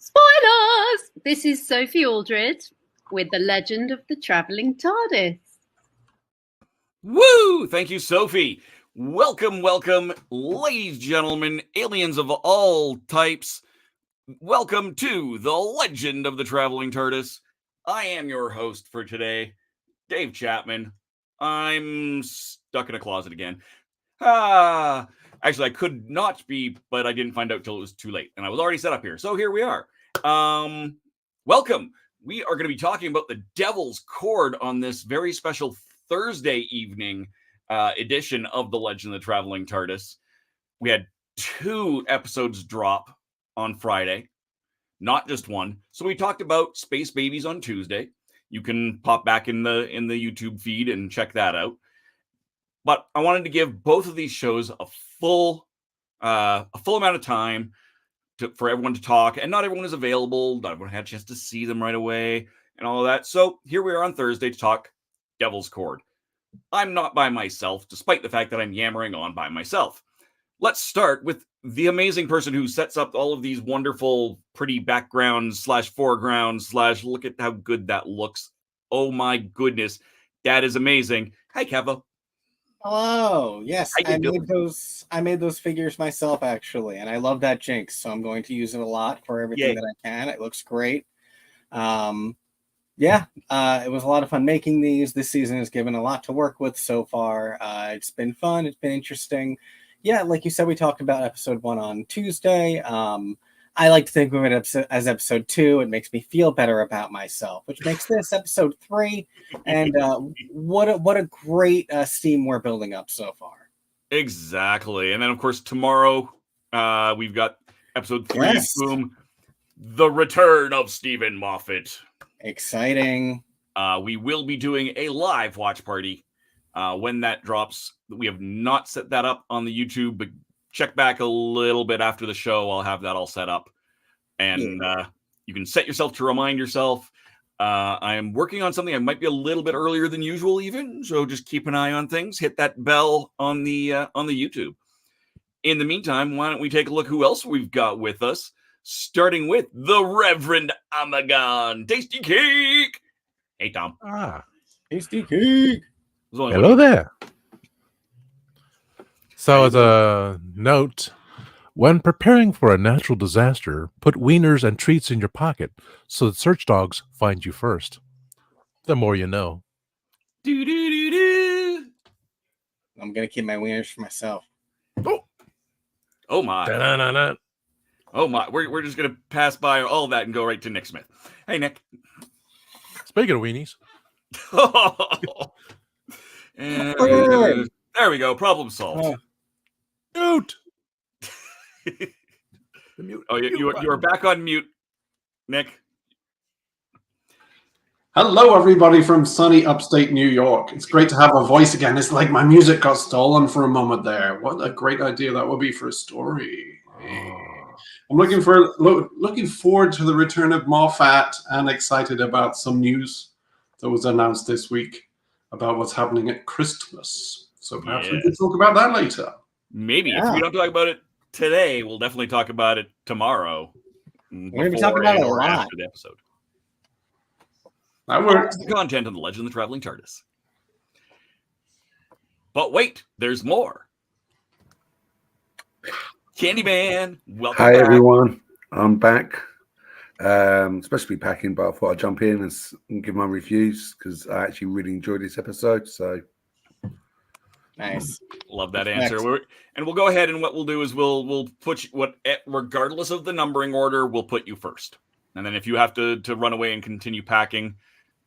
Spoilers! This is Sophie Aldred with The Legend of the Traveling TARDIS. Woo! Thank you, Sophie. Welcome, welcome, ladies and gentlemen, aliens of all types. Welcome to The Legend of the Traveling TARDIS. I am your host for today, Dave Chapman. I'm stuck in a closet again. Actually, I could not be, but I didn't find out till it was too late, and I was already set up here. So here we are. Welcome. We are going to be talking about the Devil's Chord on this very special Thursday evening edition of The Legend of the Traveling TARDIS. We had 2 episodes drop on Friday, not just one. So we talked about Space Babies on Tuesday. You can pop back in the YouTube feed and check that out. But I wanted to give both of these shows a full amount of time for everyone to talk, and not everyone is available. Not everyone had a chance to see them right away and all of that. So here we are on Thursday to talk Devil's Chord. I'm not by myself, despite the fact that I'm yammering on by myself. Let's start with the amazing person who sets up all of these wonderful, pretty backgrounds / foregrounds / look at how good that looks Oh my goodness, that is amazing. Hi, Kevo. Hello. Yes, How you doing? I made those figures myself actually, and I love that Jinx, so I'm going to use it a lot for everything Yay. that I can. It looks great. It was a lot of fun making these. This season has given a lot to work with so far. It's been fun. It's been interesting. Yeah, like you said, we talked about episode 1 on Tuesday. I like to think of it as episode 2. It makes me feel better about myself, which makes this episode 3. And what a great steam we're building up so far. Exactly. And then, of course, tomorrow we've got episode 3. Yes. Boom. The return of Stephen Moffat. Exciting. We will be doing a live watch party when that drops. We have not set that up on the YouTube, but check back a little bit after the show. I'll have that all set up. And you can set yourself to remind yourself. I am working on something. I might be a little bit earlier than usual even. So just keep an eye on things. Hit that bell on the YouTube. In the meantime, why don't we take a look who else we've got with us? Starting with the Reverend Amagon. Tasty Cake. Hey, Tom. Tasty Cake. Hello there. So as a note, when preparing for a natural disaster, put wieners and treats in your pocket so that search dogs find you first. The more you know. Do, do, do, do. I'm going to keep my wieners for myself. Oh my. Da-na-na-na. Oh my. We're just going to pass by all that and go right to Nick Smith. Hey, Nick. Speaking of weenies. And, there we go. Problem solved. Mute. Oh, you are back on mute, Nick. Hello, everybody from sunny upstate New York. It's great to have a voice again. It's like my music got stolen for a moment there. What a great idea that would be for a story. I'm looking forward to the return of Moffat and excited about some news that was announced this week about what's happening at Christmas. So perhaps we can talk about that later. Maybe. If we don't talk about it today, we'll definitely talk about it tomorrow. We're going to be talking about it a lot after the episode. That works. The content of the Legend of the Traveling TARDIS. But wait, there's more. Candyman, welcome back. Hi everyone, I'm back. Supposed to be packing, but I thought I'd jump in and give my reviews because I actually really enjoyed this episode. So nice, love that answer. And we'll go ahead, and what we'll do is we'll put you, regardless of the numbering order, we'll put you first. And then if you have to run away and continue packing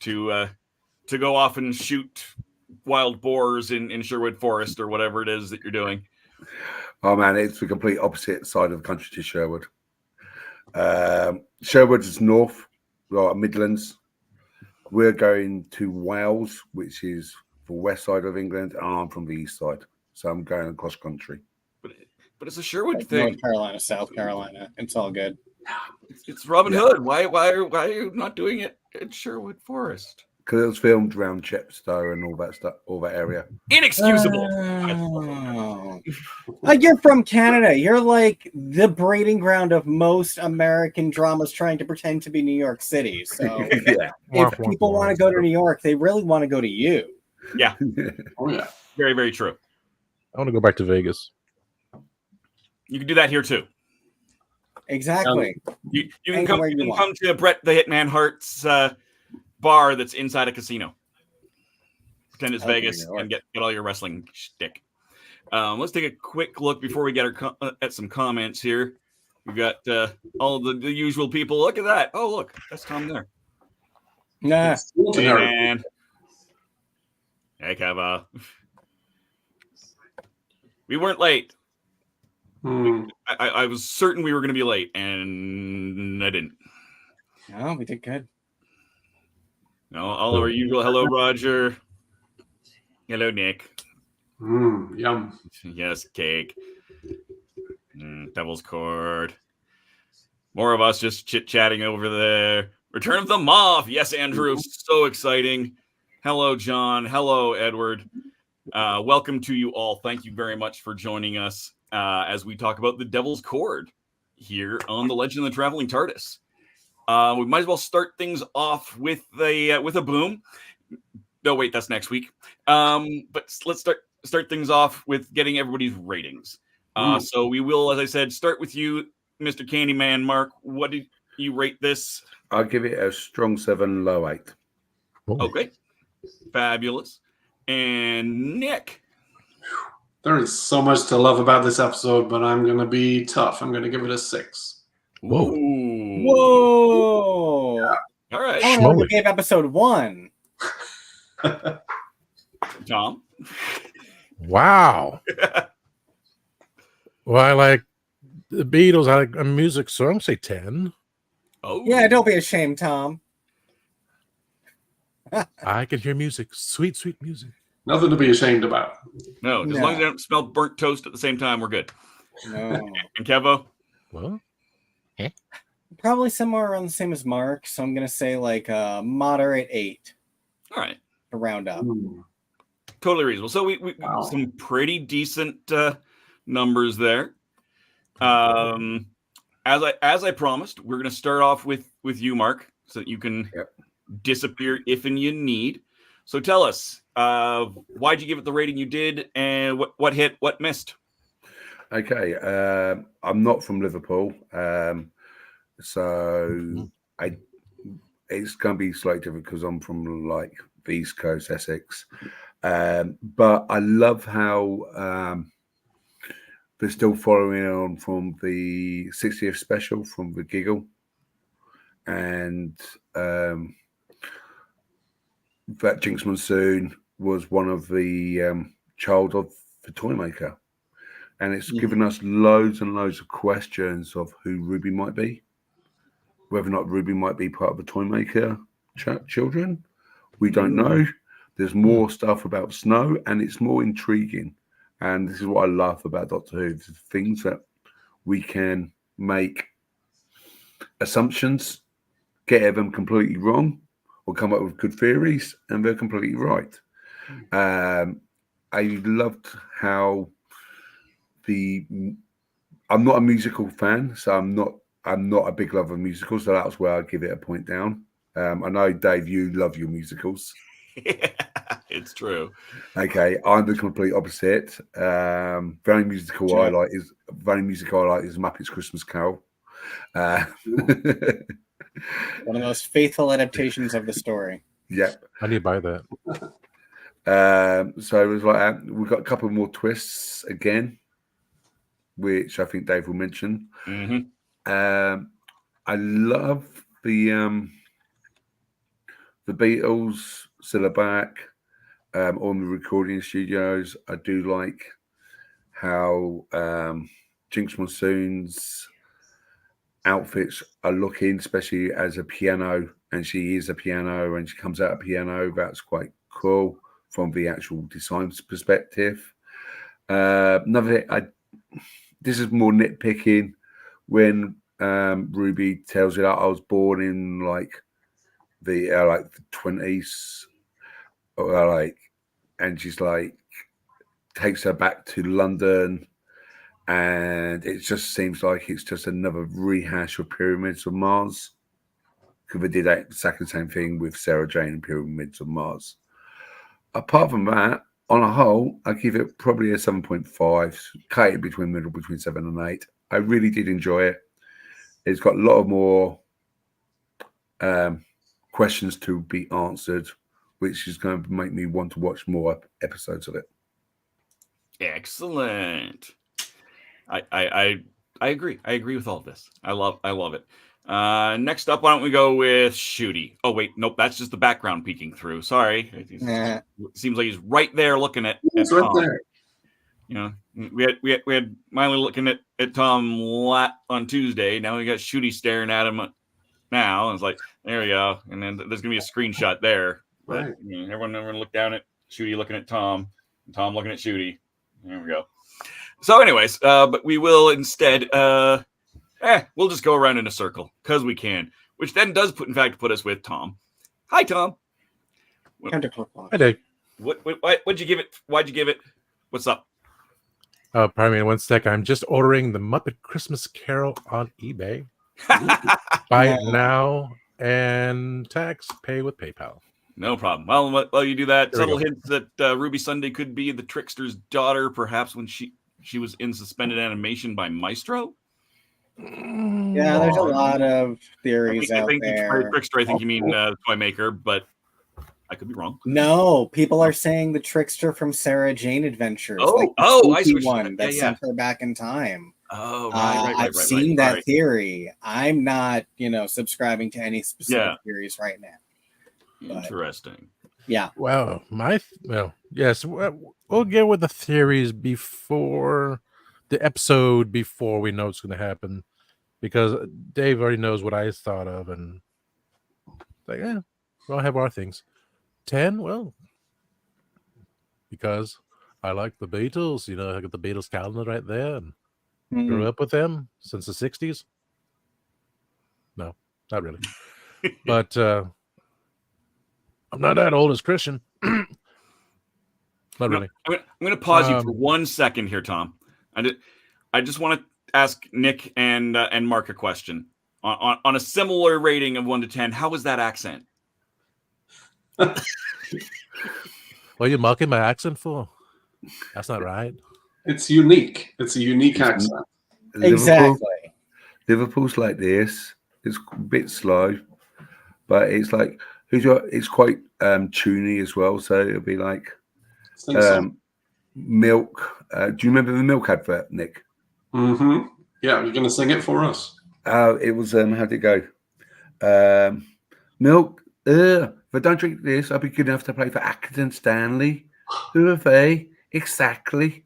to go off and shoot wild boars in Sherwood Forest or whatever it is that you're doing. Oh man, it's the complete opposite side of the country to Sherwood. Sherwood is north, Midlands. We're going to Wales, which is the west side of England, and I'm from the east side. So I'm going across country. But it's a Sherwood thing. North Carolina, South Carolina. It's all good. It's Robin Hood. Why are you not doing it in Sherwood Forest? Because it was filmed around Chepstow and all that stuff, all that area. Inexcusable. You're from Canada. You're like the breeding ground of most American dramas trying to pretend to be New York City. So if people want to go to New York, they really want to go to you. Yeah. Oh yeah. Very, very true. I want to go back to Vegas. You can do that here too. Exactly. You can come to Brett the Hitman Hart's bar that's inside a casino. Pretend it's Vegas and get all your wrestling shtick. Let's take a quick look before we get at some comments here. We've got all the usual people. Look at that. Oh, look. That's Tom there. Nah. Hey, man. Hey, Kevo. We weren't late. I was certain we were going to be late, and I didn't. No, we did good. No, all our usual. Hello, Roger. Hello, Nick. Yum. Yes, cake. Devil's Chord. More of us just chit-chatting over there. Return of the Moth. Yes, Andrew. So exciting. Hello, John. Hello, Edward. Welcome to you all. Thank you very much for joining us as we talk about the Devil's Chord here on the Legend of the Traveling TARDIS. We might as well start things off with a boom. No, wait, that's next week. But let's start things off with getting everybody's ratings. So we will, as I said, start with you, Mr. Candyman. Mark, what did you rate this? I'll give it a strong 7, low 8. Okay, fabulous. And Nick. There is so much to love about this episode, but I'm going to be tough. I'm going to give it a 6. Whoa. Whoa! All right, I want to give episode 1. Tom. Wow. Well, I like the Beatles. I like music, so I'm going to say 10. Oh, Yeah, don't be ashamed, Tom. I can hear music. Sweet, sweet music. Nothing to be ashamed about. No, as long as I don't smell burnt toast at the same time, we're good. No. And Kevo? Well, Probably somewhere around the same as Mark, so I'm going to say like a moderate 8 All right. to round up. Totally reasonable. So we Wow. some pretty decent numbers there. As I promised, we're going to start off with you, Mark, so that you can disappear if and you need. So tell us, why'd you give it the rating you did, and what hit, what missed? Okay, I'm not from Liverpool, so it's going to be slightly different because I'm from like the East Coast, Essex. But I love how they're still following on from the 60th special from the Giggle, and that Jinx Monsoon was one of the child of the Toymaker. And it's given us loads and loads of questions of who Ruby might be, whether or not Ruby might be part of the Toymaker children. We don't know. There's more stuff about Snow, and it's more intriguing. And this is what I love about Doctor Who: the things that we can make assumptions, get them completely wrong, or come up with good theories, and they're completely right. I loved how I'm not a musical fan, so I'm not a big lover of musicals, so that's where I give it a point down. I know, Dave, you love your musicals. It's true. Okay, I'm the complete opposite. The only musical I like is Muppets Christmas Carol. One of the most faithful adaptations of the story. Yep. I need to buy that. So it was like we've got a couple more twists again, which I think Dave will mention. I love the Beatles still are back on the recording studios. I do like how Jinx Monsoon's outfits are looking, especially as a piano, and she is a piano and she comes out a piano. That's quite cool from the actual design perspective. Another thing, this is more nitpicking when Ruby tells you that I was born in like the 20s, or and she's like takes her back to London, and it just seems like it's just another rehash of Pyramids of Mars, because they did exactly the same thing with Sarah Jane and Pyramids of Mars. Apart from that, on a whole, I give it probably a 7.5, cut between 7 and 8. I really did enjoy it. It's got a lot of more questions to be answered, which is going to make me want to watch more episodes of it. Excellent. I agree. I agree with all of this. I love it. Next up, why don't we go with Ncuti? Oh wait, nope, that's just the background peeking through. Sorry. It seems like he's right there looking at It's right Tom. there. You know, we had Miley looking at Tom on Tuesday. Now we got Ncuti staring at him now, and it's like, there we go. And then there's gonna be a screenshot there. But Right. Everyone look down at Ncuti looking at Tom, and Tom looking at Ncuti. There we go. So, anyways, but we will instead we'll just go around in a circle because we can, which then does put us with Tom. Hi, Tom. Hi, Dave. What'd you give it? Why'd you give it? What's up? Pardon me 1 sec. I'm just ordering the Muppet Christmas Carol on eBay. Buy Yeah. it now and tax pay with PayPal. No problem. Well, while you do that, There we subtle go. hints that Ruby Sunday could be the trickster's daughter, perhaps when she was in suspended animation by Maestro. Yeah, there's a lot of theories I out think there. trickster. I think you mean toy maker, but I could be wrong. No, people are saying the trickster from Sarah Jane Adventures. Oh, like the I see spooky what you're one saying. that Yeah, sent her back in time. Oh, right. I've seen that Sorry. theory. I'm not, subscribing to any specific theories right now. Interesting. Yeah. Well, yes, we'll get with the theories before the episode, before we know what's going to happen, because Dave already knows what I thought of, and like, we'll have our things. 10, well, because I like the Beatles, I got the Beatles calendar right there, and grew up with them since the 60s. No, not really. But I'm not that old as Christian. Not really. I'm going to pause you for 1 second here, Tom. I just want to ask Nick and Mark a question. On a similar rating of 1 to 10, how was that accent? What are you mocking my accent for? That's not right. It's unique. It's a unique accent. Exactly. Liverpool's like this. It's a bit slow, but it's like it's quite tuney as well. So it'll be like Milk. Do you remember the Milk advert, Nick? Mm-hmm. Yeah, you're gonna sing it for us. It was how'd it go? Milk. If I don't drink this, I'll be good enough to play for Accrington Stanley. Who are they? Exactly.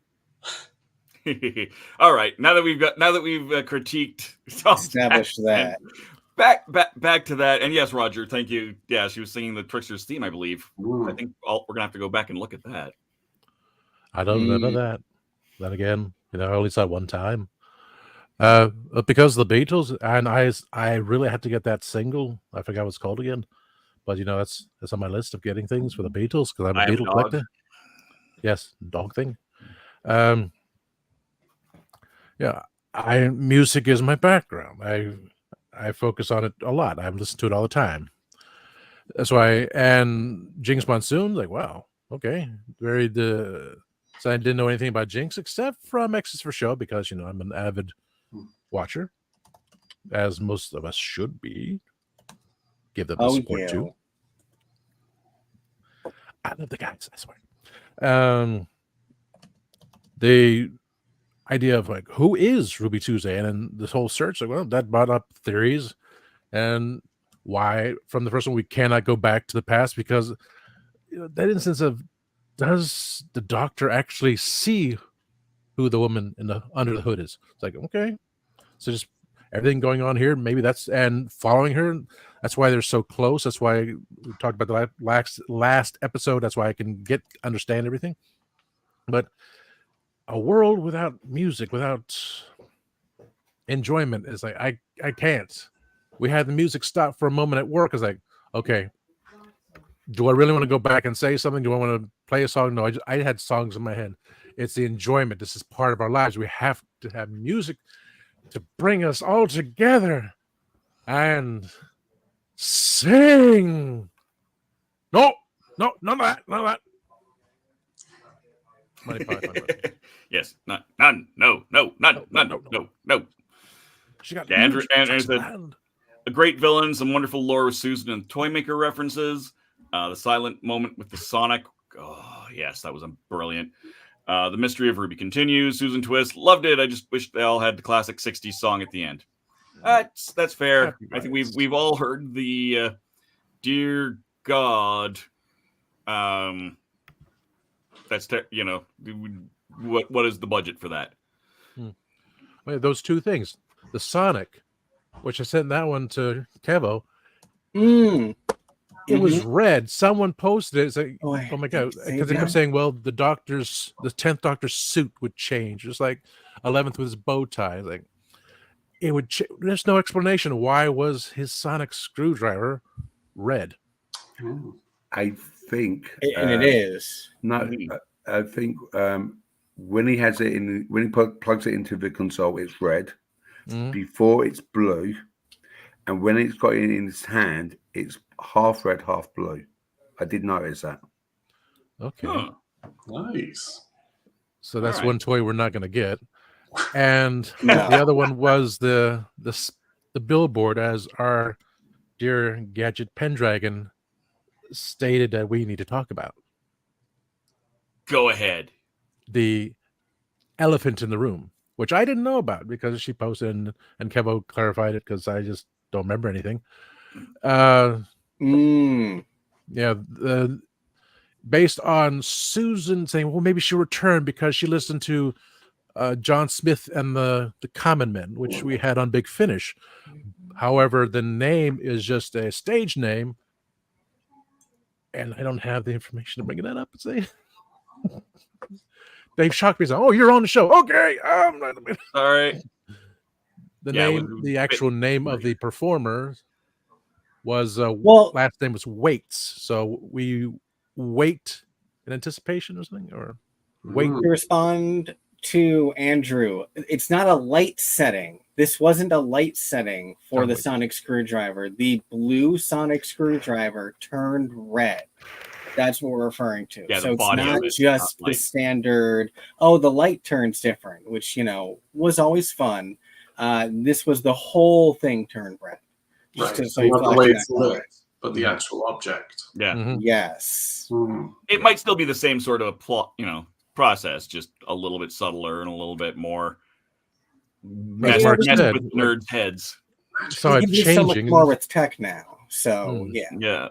All right. Now that we've critiqued, established that. Back to that. And yes, Roger, thank you. Yeah, she was singing the Trickster's theme, I believe. I think we're gonna have to go back and look at that. I don't remember that. Then again, I only saw it one time. Because the Beatles, and I really had to get that single. I forgot what it's called again, but that's on my list of getting things for the Beatles because I'm a Beatle collector. Yes, dog thing. Music is my background. I focus on it a lot. I listen to it all the time. That's why. And Jinx Monsoon, like, wow, okay, so I didn't know anything about Jinx except from X's for Show because I'm an avid watcher, as most of us should be. Give them the support too. I love the guys, I swear. The idea of like, who is Ruby Tuesday? And then this whole search, like, well, that brought up theories and why from the first one we cannot go back to the past because that instance of does the Doctor actually see who the woman under the hood is? It's like, okay, so just everything going on here, maybe and following her. That's why they're so close. That's why we talked about the last episode. That's why I can understand everything. But a world without music, without enjoyment is like, I can't. We had the music stop for a moment at work. It's like, okay, do I really want to go back and say something? Do I want to play a song? No, I had songs in my head. It's the enjoyment. This is part of our lives. We have to have music to bring us all together and sing. No, none of that. Yes, none. No. She got Andrew said, a great villain, some wonderful lore with Susan and Toymaker references. The silent moment with the Sonic. Oh, yes, that was brilliant. The mystery of Ruby continues. Susan Twist, loved it. I just wish they all had the classic 60s song at the end. That's fair. I think we've all heard the Dear God. That's what is the budget for that? Wait, those two things. The Sonic, which I sent that one to Kevo. It was red. Someone posted it. It's like, oh my god, because they kept saying, well, the 10th Doctor's suit would change, just like 11th with his bow tie. Like it would. There's no explanation. Why was his sonic screwdriver red? I think, and it is. No, I think when he has it when he plugs it into the console, it's red. Before it's blue, and when it's got it in its hand, it's half red, half blue. I did notice that. Okay. Huh. Nice. So that's All right. one toy we're not going to get. And No. the other one was the billboard, as our dear Gadget Pendragon stated that we need to talk about. Go ahead. The elephant in the room, which I didn't know about because she posted and Kevo clarified it because I just don't remember anything. Yeah, based on Susan saying, well, maybe she'll return because she listened to John Smith and the Common Men, which we had on Big Finish. However, the name is just a stage name, and I don't have the information to bring that up. Say, Dave shocked me. Saying, "Oh, you're on the show." Okay, All right. the actual name of the performer was last name was Waits. So we wait in anticipation or something, or wait to respond to Andrew. It's not a light setting. This wasn't a light setting for the sonic screwdriver. The blue sonic screwdriver turned red. That's what we're referring to. Yeah, so it's not just the standard, the light turns different, which, was always fun. This was the whole thing turned red. Right. So not the way it's lit, but the actual object. Yeah. Mm-hmm. Yes. It might still be the same sort of plot, process, just a little bit subtler and a little bit more messed with nerds' heads. So it's changing. So much more with tech now. So yeah.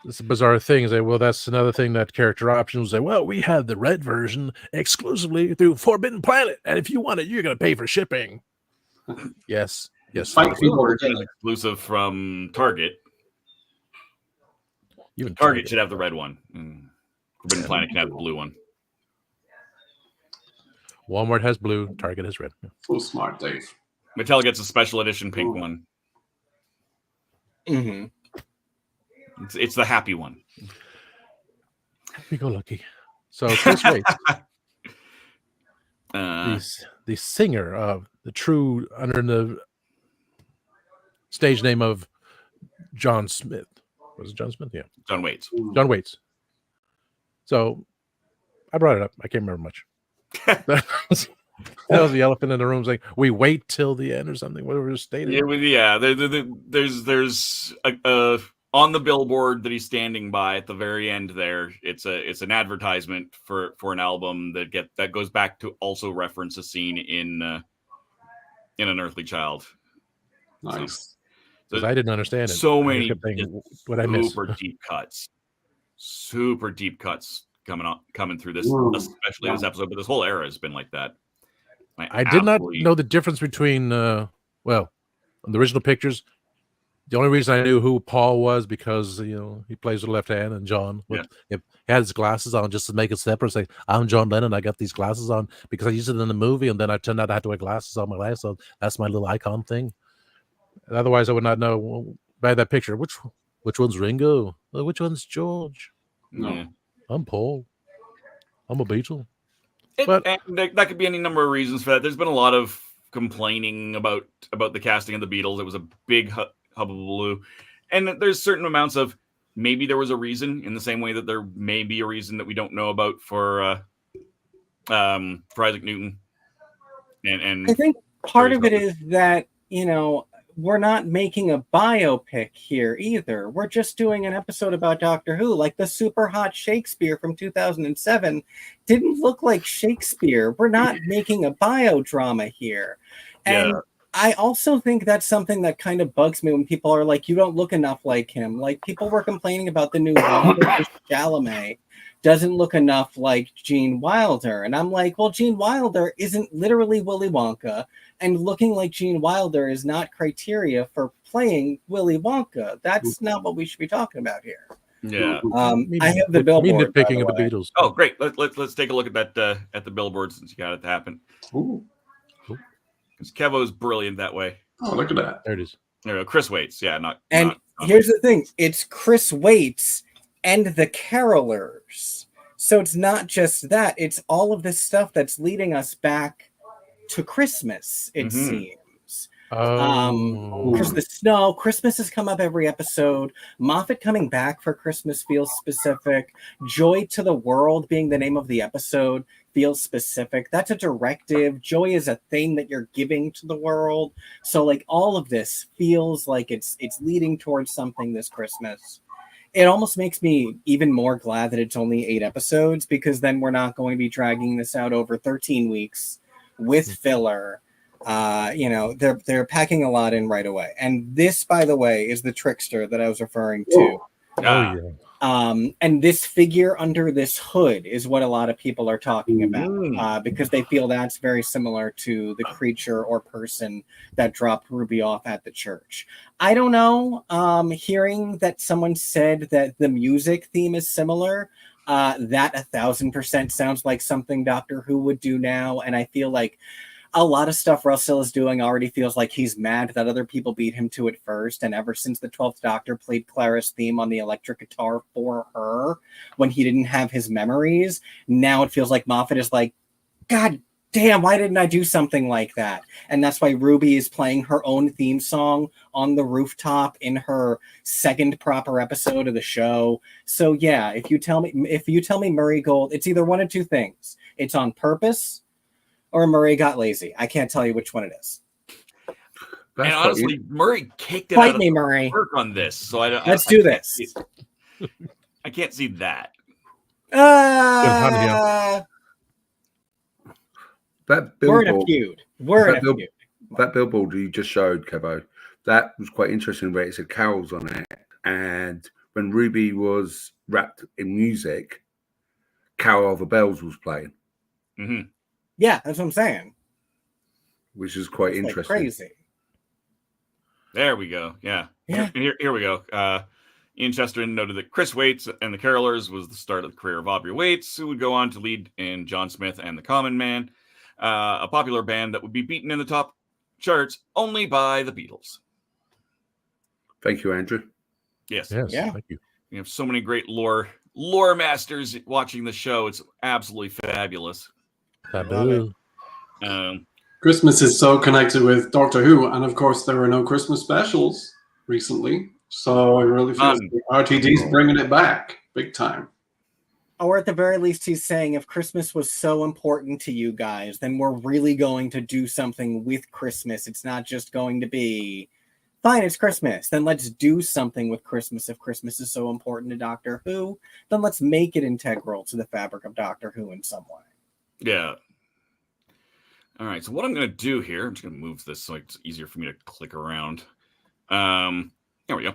It's a bizarre thing. Say, well, that's another thing that Character Options say. Well, we have the red version exclusively through Forbidden Planet, and if you want it, you're going to pay for shipping. Yes. Fight keyboard is exclusive from Target. Even Target should have the red one. Forbidden Planet can have the blue one. Walmart has blue. Target has red. So smart, Dave. Mattel gets a special edition pink one. Mm-hmm. It's the happy one. Happy go lucky. So Chris Waits, the singer of the true under the stage name of John Smith. Was it John Smith? Yeah. John Waits. John Waits. So I brought it up. I can't remember much. That was the elephant in the room saying, we wait till the end or something. Whatever was stated. There's a on the billboard that he's standing by at the very end there. It's an advertisement for an album that goes back to also reference a scene in An Earthly Child. Nice. Because I didn't understand it. So many what I missed. Super deep cuts coming through this, especially this episode. But this whole era has been like that. I did not know the difference between on the original pictures. The only reason I knew who Paul was because he plays with the left hand, and John he had his glasses on just to make it separate. Say, I'm John Lennon. I got these glasses on because I used it in the movie, and then I turned out I had to wear glasses on my life, so that's my little icon thing. Otherwise, I would not know by that picture which one's Ringo, which one's George. No, I'm Paul. I'm a Beatle. And that could be any number of reasons for that. There's been a lot of complaining about the casting of the Beatles. It was a big hullabaloo, and there's certain amounts of maybe there was a reason, in the same way that there may be a reason that we don't know about for Isaac Newton. And I think part of it is that we're not making a biopic here either. We're just doing an episode about Doctor Who. Like the super hot Shakespeare from 2007 didn't look like Shakespeare. We're not making a biodrama here. And I also think that's something that kind of bugs me when people are like, you don't look enough like him. Like people were complaining about the new Chalamet doesn't look enough like Gene Wilder. And I'm like, well, Gene Wilder isn't literally Willy Wonka, and looking like Gene Wilder is not criteria for playing Willy Wonka. That's not what we should be talking about here. Yeah. I have the billboard. Nitpicking of the Beatles. Oh, great. Let's take a look at that at the billboard since you got it to happen. Because Kevo's brilliant that way. Oh, look at that. There it is. There we go. Chris Waits. Yeah, here's the thing. It's Chris Waits and the Carolers. So it's not just that. It's all of this stuff that's leading us back to Christmas, it seems. Because the snow, Christmas has come up every episode. Moffat coming back for Christmas feels specific. Joy to the World being the name of the episode feels specific. That's a directive. Joy is a thing that you're giving to the world. So like all of this feels like it's leading towards something this Christmas. It almost makes me even more glad that it's only 8 episodes, because then we're not going to be dragging this out over 13 weeks with filler. They're packing a lot in right away. And this, by the way, is the trickster that I was referring to. And this figure under this hood is what a lot of people are talking about, because they feel that's very similar to the creature or person that dropped Ruby off at the church. I don't know. Hearing that someone said that the music theme is similar, that 1000% sounds like something Doctor Who would do now. And I feel like a lot of stuff Russell is doing already feels like he's mad that other people beat him to it first. And ever since the 12th Doctor played Clara's theme on the electric guitar for her when he didn't have his memories, now it feels like Moffat is like, God damn, why didn't I do something like that? And that's why Ruby is playing her own theme song on the rooftop in her second proper episode of the show. So yeah, if you tell me Murray Gold, it's either one of two things. It's on purpose, or Murray got lazy. I can't tell you which one it is. And honestly, Murray kicked it Fight out me, of Murray. work on this. So Let's do this. I can't see that. That We're in a billboard, feud. that billboard you just showed, Kevo, that was quite interesting where it said carols on it. And when Ruby was wrapped in music, Carol of the Bells was playing. Mm-hmm. Yeah, that's what I'm saying. Which is quite interesting. Like crazy. There we go. Yeah. Yeah. Here we go. Ian Chesterton noted that Chris Waits and the Carolers was the start of the career of Aubrey Waits, who would go on to lead in John Smith and the Common Man, a popular band that would be beaten in the top charts only by the Beatles. Thank you, Andrew. Yes. Yeah. Thank you. We have so many great lore masters watching the show. It's absolutely fabulous. Christmas is so connected with Doctor Who, and of course there were no Christmas specials recently, so it really feels like RTD's bringing it back big time. Or at the very least, he's saying if Christmas was so important to you guys, then we're really going to do something with Christmas. It's not just going to be, fine, it's Christmas. Then let's do something with Christmas. If Christmas is so important to Doctor Who, then let's make it integral to the fabric of Doctor Who in some way. Yeah. All right. So what I'm going to do here, I'm just going to move this so it's easier for me to click around. There we go.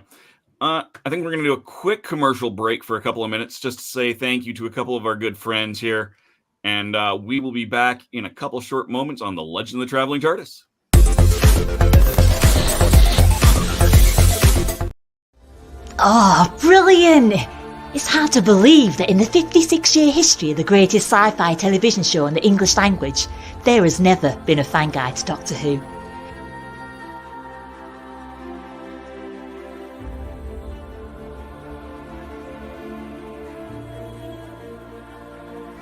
I think we're going to do a quick commercial break for a couple of minutes just to say thank you to a couple of our good friends here. And we will be back in a couple short moments on The Legend of the Traveling TARDIS. Oh, brilliant! It's hard to believe that in the 56-year history of the greatest sci-fi television show in the English language, there has never been a fan guide to Doctor Who.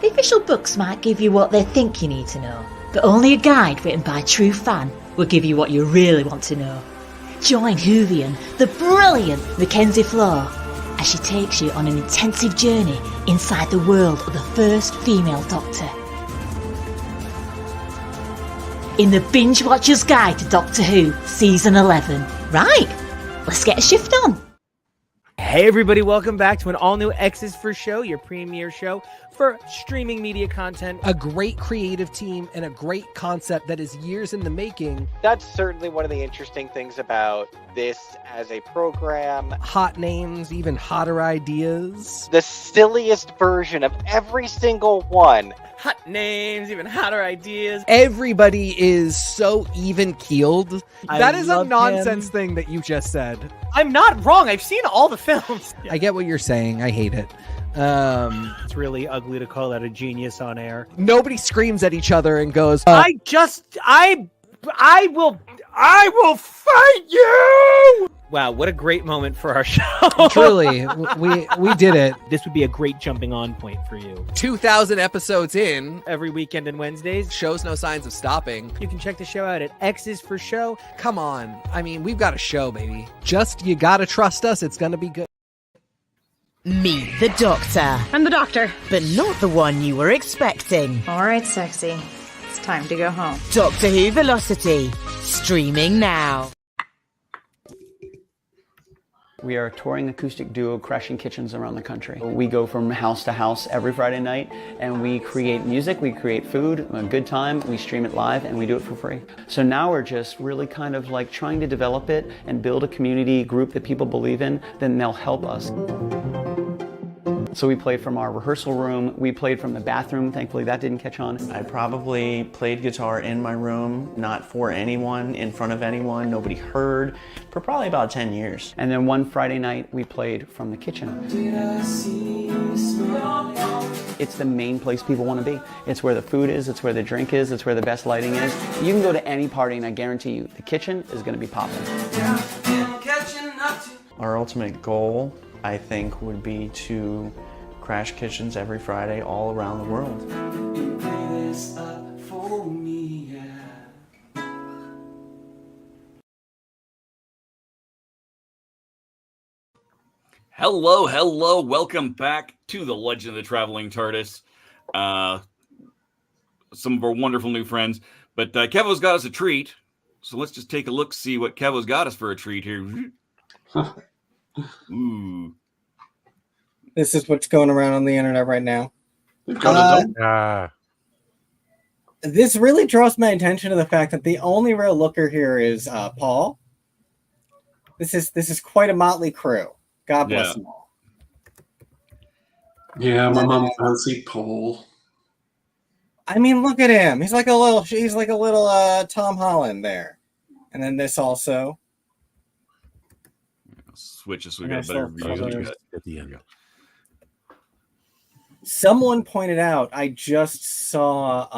The official books might give you what they think you need to know, but only a guide written by a true fan will give you what you really want to know. Join Whovian, the brilliant Mackenzie Flaw, as she takes you on an intensive journey inside the world of the first female Doctor. In the Binge Watcher's Guide to Doctor Who, Season 11. Right, let's get a shift on. Hey everybody, welcome back to an all-new X's for Show, your premiere show for streaming media content. A great creative team and a great concept that is years in the making. That's certainly one of the interesting things about this as a program. Hot names, even hotter ideas. The silliest version of every single one. Hot names, even hotter ideas. Everybody is so even-keeled. That is a nonsense thing that you just said. I'm not wrong. I've seen all the films. I get what you're saying. I hate it. It's really ugly to call that a genius on air. Nobody screams at each other and goes, I will fight you! Wow, what a great moment for our show. Truly, we did it. This would be a great jumping on point for you. 2,000 episodes in. Every weekend and Wednesdays. Shows no signs of stopping. You can check the show out at X's for Show. Come on. I mean, we've got a show, baby. Just, you gotta trust us. It's gonna be good. Meet the Doctor. I'm the Doctor. But not the one you were expecting. All right, sexy. It's time to go home. Doctor Who Velocity. Streaming now. We are a touring acoustic duo crashing kitchens around the country. We go from house to house every Friday night and we create music, we create food, a good time, we stream it live and we do it for free. So now we're just really kind of like trying to develop it and build a community group that people believe in, then they'll help us. So we played from our rehearsal room, we played from the bathroom, thankfully that didn't catch on. I probably played guitar in my room, not for anyone, in front of anyone, nobody heard, for probably about 10 years. And then one Friday night, we played from the kitchen. It's the main place people want to be. It's where the food is, it's where the drink is, it's where the best lighting is. You can go to any party and I guarantee you, the kitchen is going to be popping. Our ultimate goal, I think, would be to crash kitchens every Friday all around the world. Hello, welcome back to the Legend of the Traveling TARDIS. Some of our wonderful new friends, but Kevo's got us a treat, so let's just take a look, see what Kevo's got us for a treat here. Ooh. This is what's going around on the internet right now. This really draws my attention to the fact that the only real looker here is Paul. This is quite a motley crew. God bless them all. Yeah, my mom fancied Paul. I mean, look at him. He's like a little Tom Holland there. And then this also. Switch us so we got a better view at the end. Someone pointed out, I just saw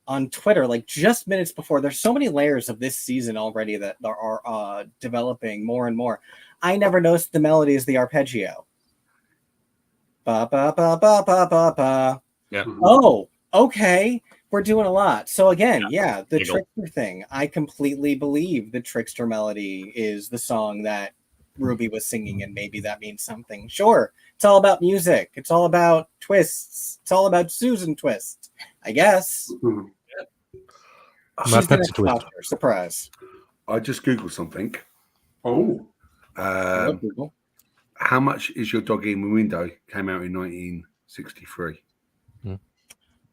on Twitter, like just minutes before, there's so many layers of this season already that are developing more and more. I never noticed the melody is the arpeggio. Ba ba ba ba ba ba ba. Yeah. Oh, okay. We're doing a lot. So again, the Trickster thing. I completely believe the Trickster melody is the song that Ruby was singing, and maybe that means something. Sure. It's all about music. It's all about twists. It's all about Susan Twist, I guess. Mm-hmm. She's the next Doctor. Surprise. I just Googled something. Oh. How Much Is Your Dog in the Window came out in 1963.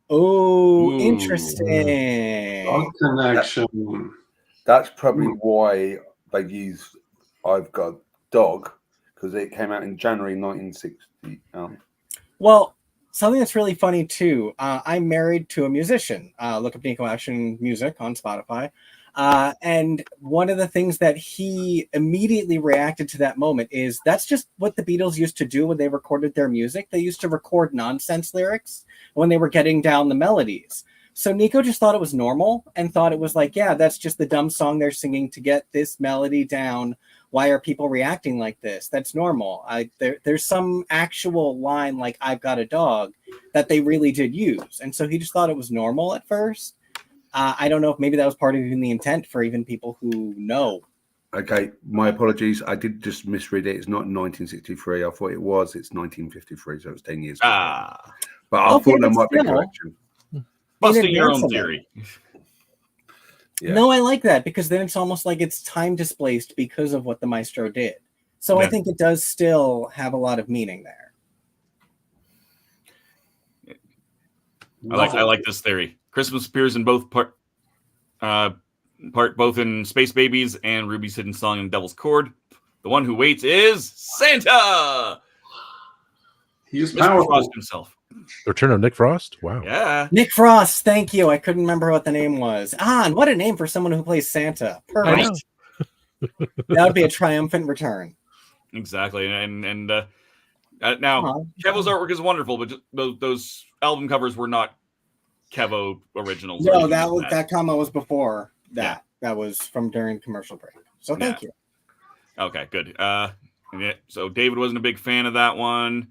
Oh, interesting. Dog connection. That's probably why they use I've Got a Dog, because it came out in January 1960. Well, something that's really funny too. I'm married to a musician. Look up Nico Action Music on Spotify. And one of the things that he immediately reacted to that moment is that's just what the Beatles used to do when they recorded their music. They used to record nonsense lyrics when they were getting down the melodies. So Nico just thought it was normal and thought it was like, yeah, that's just the dumb song they're singing to get this melody down. Why are people reacting like this? That's normal. There's some actual line like I've Got a Dog that they really did use. And so he just thought it was normal at first. I don't know if maybe that was part of even the intent for even people who know. Okay, my apologies. I did just misread it. It's not 1963. I thought it was. It's 1953, so it's 10 years ago. But I thought that might be a correction. Busting your own theory. Yeah. No, I like that because then it's almost like it's time displaced because of what the maestro did. So I think it does still have a lot of meaning there. I like this theory. Christmas appears in both part both in Space Babies and Ruby's Hidden Song and Devil's Chord. The one who waits is Santa. He's powerful. Frost himself. The return of Nick Frost? Wow. Yeah. Nick Frost, thank you. I couldn't remember what the name was. And what a name for someone who plays Santa. Perfect. That would be a triumphant return. Exactly. And now, Kevo's artwork is wonderful, but those album covers were not Kevo originals. No, that comment was before that. Yeah. That was from during commercial break. So thank you. Okay, good. So David wasn't a big fan of that one.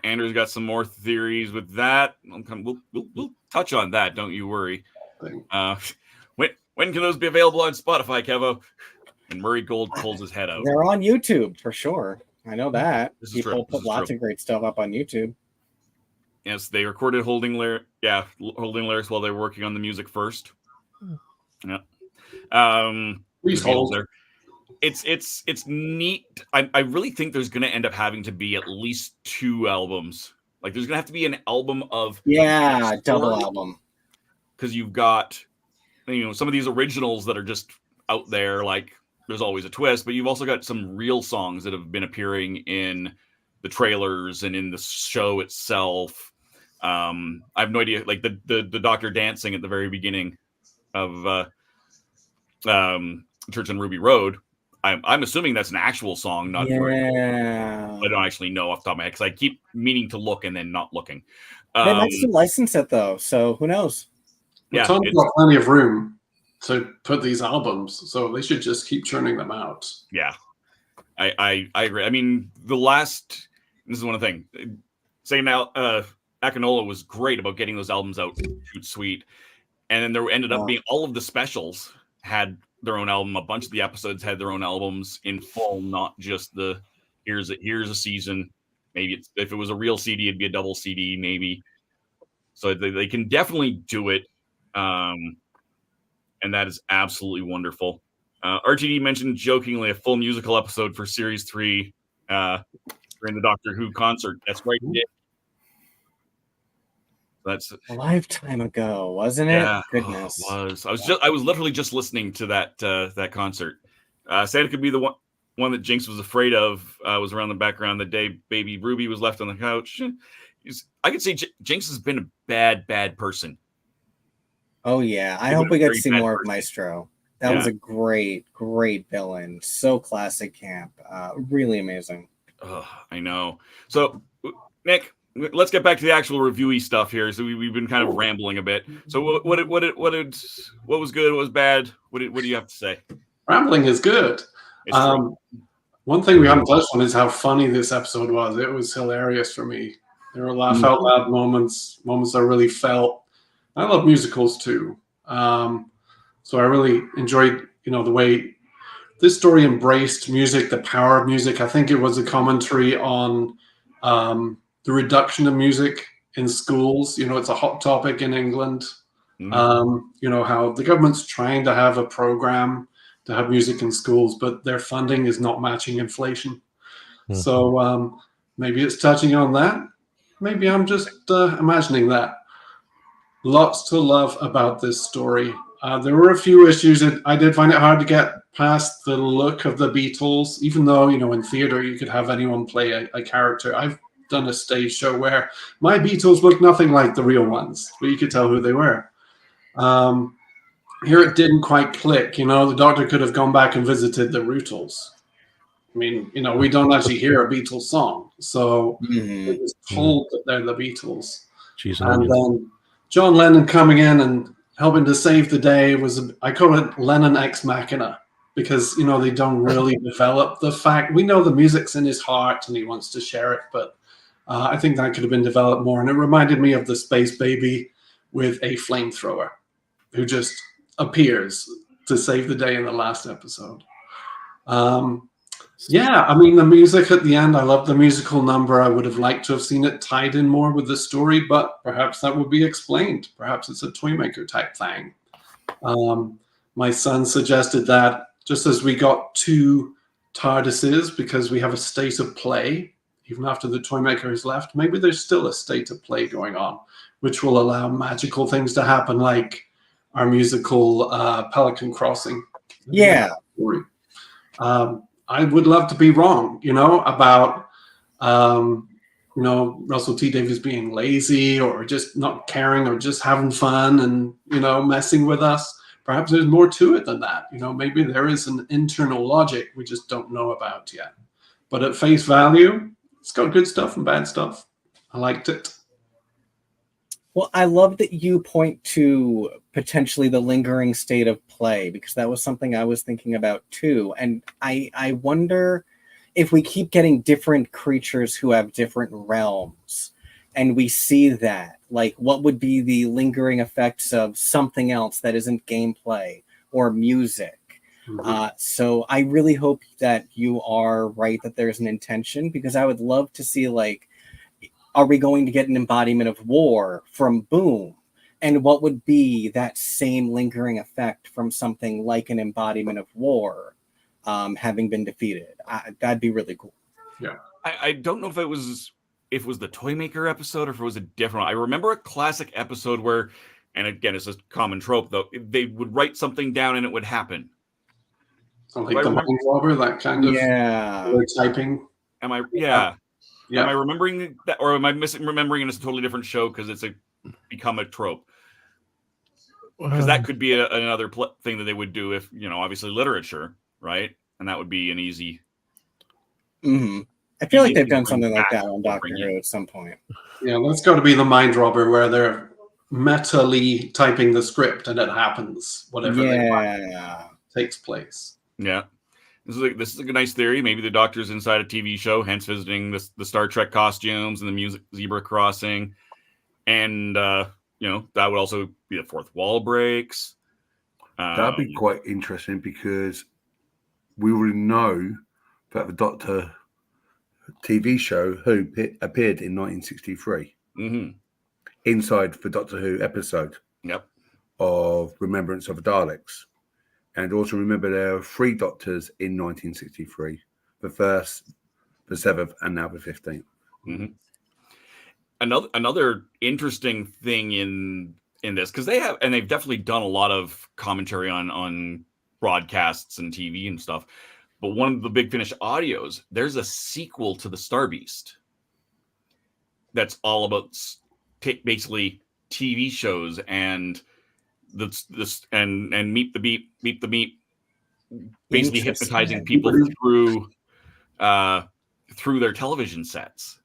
Andrew's got some more theories with that. We'll touch on that. Don't you worry. When can those be available on Spotify, Kevo? And Murray Gold pulls his head out. They're on YouTube for sure. I know that. People put lots of great stuff up on YouTube. Yes, they recorded holding lyrics while they were working on the music first. Yeah. Please hold there. It's neat. I really think there's going to end up having to be at least 2 albums. Like there's going to have to be an album of double album. Because you've got some of these originals that are just out there. Like there's always a twist, but you've also got some real songs that have been appearing in the trailers and in the show itself. I have no idea. Like the Doctor dancing at the very beginning of Church on Ruby Road. I'm assuming that's an actual song, not I don't actually know off the top of my head because I keep meaning to look and then not looking. They might still license it though, so who knows? Yeah, Tom's got plenty of room to put these albums, so they should just keep churning them out. Yeah, I agree. I mean, this is one of the things. Say now, Akinola was great about getting those albums out, shoot sweet, and then there ended up being all of the specials had their own album. A bunch of the episodes had their own albums in full, not just the here's a season. Maybe if it was a real CD, it'd be a double CD, maybe. So they can definitely do it, and that is absolutely wonderful. RTD mentioned jokingly a full musical episode for Series 3 during the Doctor Who concert. That's right, he did. That's a lifetime ago, wasn't it? Yeah, Goodness. I was literally just listening to that concert. Santa could be the one that Jinx was afraid of. Was around the background the day baby Ruby was left on the couch. I could say Jinx has been a bad person. Oh yeah, I hope we get to see more of Maestro. That was a great villain. So classic camp. Really amazing. I know. So Nick, let's get back to the actual reviewy stuff here. So we've been kind of rambling a bit. So what was good? What was bad? What do you have to say? Rambling is good. One thing we haven't touched on is how funny this episode was. It was hilarious for me. There were laugh out loud moments I really felt. I love musicals too. So I really enjoyed, the way this story embraced music, the power of music. I think it was a commentary on the reduction of music in schools. It's a hot topic in England. How the government's trying to have a program to have music in schools, but their funding is not matching inflation. So maybe it's touching on that. Maybe I'm just imagining that. Lots to love about this story. There were a few issues that I did find it hard to get past the look of the Beatles, even though, in theater you could have anyone play a character. I've done a stage show where my Beatles look nothing like the real ones, but you could tell who they were. Here it didn't quite click. The Doctor could have gone back and visited the Rootles. I mean, we don't actually hear a Beatles song, so it was told that they're the Beatles. And then John Lennon coming in and helping to save the day I call it Lennon ex machina, because they don't really develop the fact. We know the music's in his heart and he wants to share it, but I think that could have been developed more. And it reminded me of the space baby with a flamethrower who just appears to save the day in the last episode. The music at the end, I love the musical number. I would have liked to have seen it tied in more with the story, but perhaps that would be explained. Perhaps it's a Toymaker type thing. My son suggested that just as we got 2 TARDISes because we have a state of play, even after the Toymaker is left, maybe there's still a state of play going on, which will allow magical things to happen, like our musical Pelican Crossing. Yeah. I would love to be wrong, about, Russell T Davies being lazy or just not caring or just having fun and, messing with us. Perhaps there's more to it than that. Maybe there is an internal logic we just don't know about yet. But at face value, it's got good stuff and bad stuff. I liked it. Well, I love that you point to potentially the lingering state of play, because that was something I was thinking about too. And I wonder if we keep getting different creatures who have different realms, and we see that, like, what would be the lingering effects of something else that isn't gameplay or music? So I really hope that you are right, that there's an intention, because I would love to see, like, are we going to get an embodiment of war from Boom? And what would be that same lingering effect from something like an embodiment of war having been defeated? That'd be really cool. Yeah. I don't know if it was the Toymaker episode or if it was a different one. I remember a classic episode where, and again, it's a common trope though, they would write something down and it would happen. Like the mind robber, that kind of typing. Am I? Yeah. Am I remembering that, or am I remembering it as a totally different show because it's become a trope? Because that could be another thing that they would do if, obviously literature, right? And that would be an easy. Mm-hmm. I feel like they've done something like that on Doctor Who at some point. Yeah, that's got to be the mind robber where they're mentally typing the script and it happens. Whatever they want takes place. Yeah. This is a nice theory. Maybe the Doctor's inside a TV show, hence visiting the Star Trek costumes and the music zebra crossing. And, that would also be the fourth wall breaks. That'd be quite interesting because we already know that the Doctor TV show Who appeared in 1963 inside the Doctor Who episode of Remembrance of the Daleks. And also remember there are 3 Doctors in 1963. The first, the 7th, and now the 15th. Mm-hmm. Another interesting thing in this, because they've definitely done a lot of commentary on broadcasts and TV and stuff. But one of the Big Finish audios, there's a sequel to the Star Beast that's all about basically TV shows and this and Meet the Beep, basically hypnotizing people through their television sets.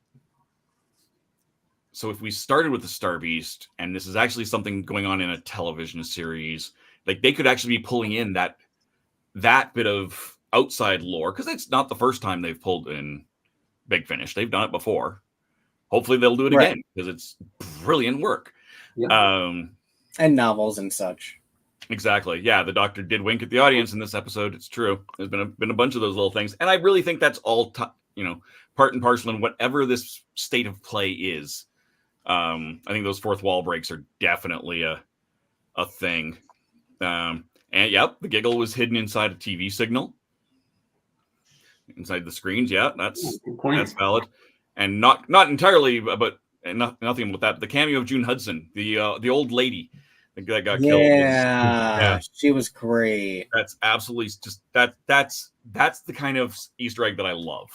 So if we started with the Star Beast, and this is actually something going on in a television series, like they could actually be pulling in that bit of outside lore, because it's not the first time they've pulled in Big Finish. They've done it before. Hopefully they'll do it again, because it's brilliant work. Yeah. And novels and such. Exactly. Yeah, the Doctor did wink at the audience in this episode. It's true. There's been a bunch of those little things, and I really think that's all part and parcel in whatever this state of play is. I think those fourth wall breaks are definitely a thing. And the giggle was hidden inside a TV signal, inside the screens. Yeah, that's valid, and not entirely, but nothing about that. The cameo of June Hudson, the old lady that got killed. Yeah, she was great. That's absolutely just that's the kind of Easter egg that I love.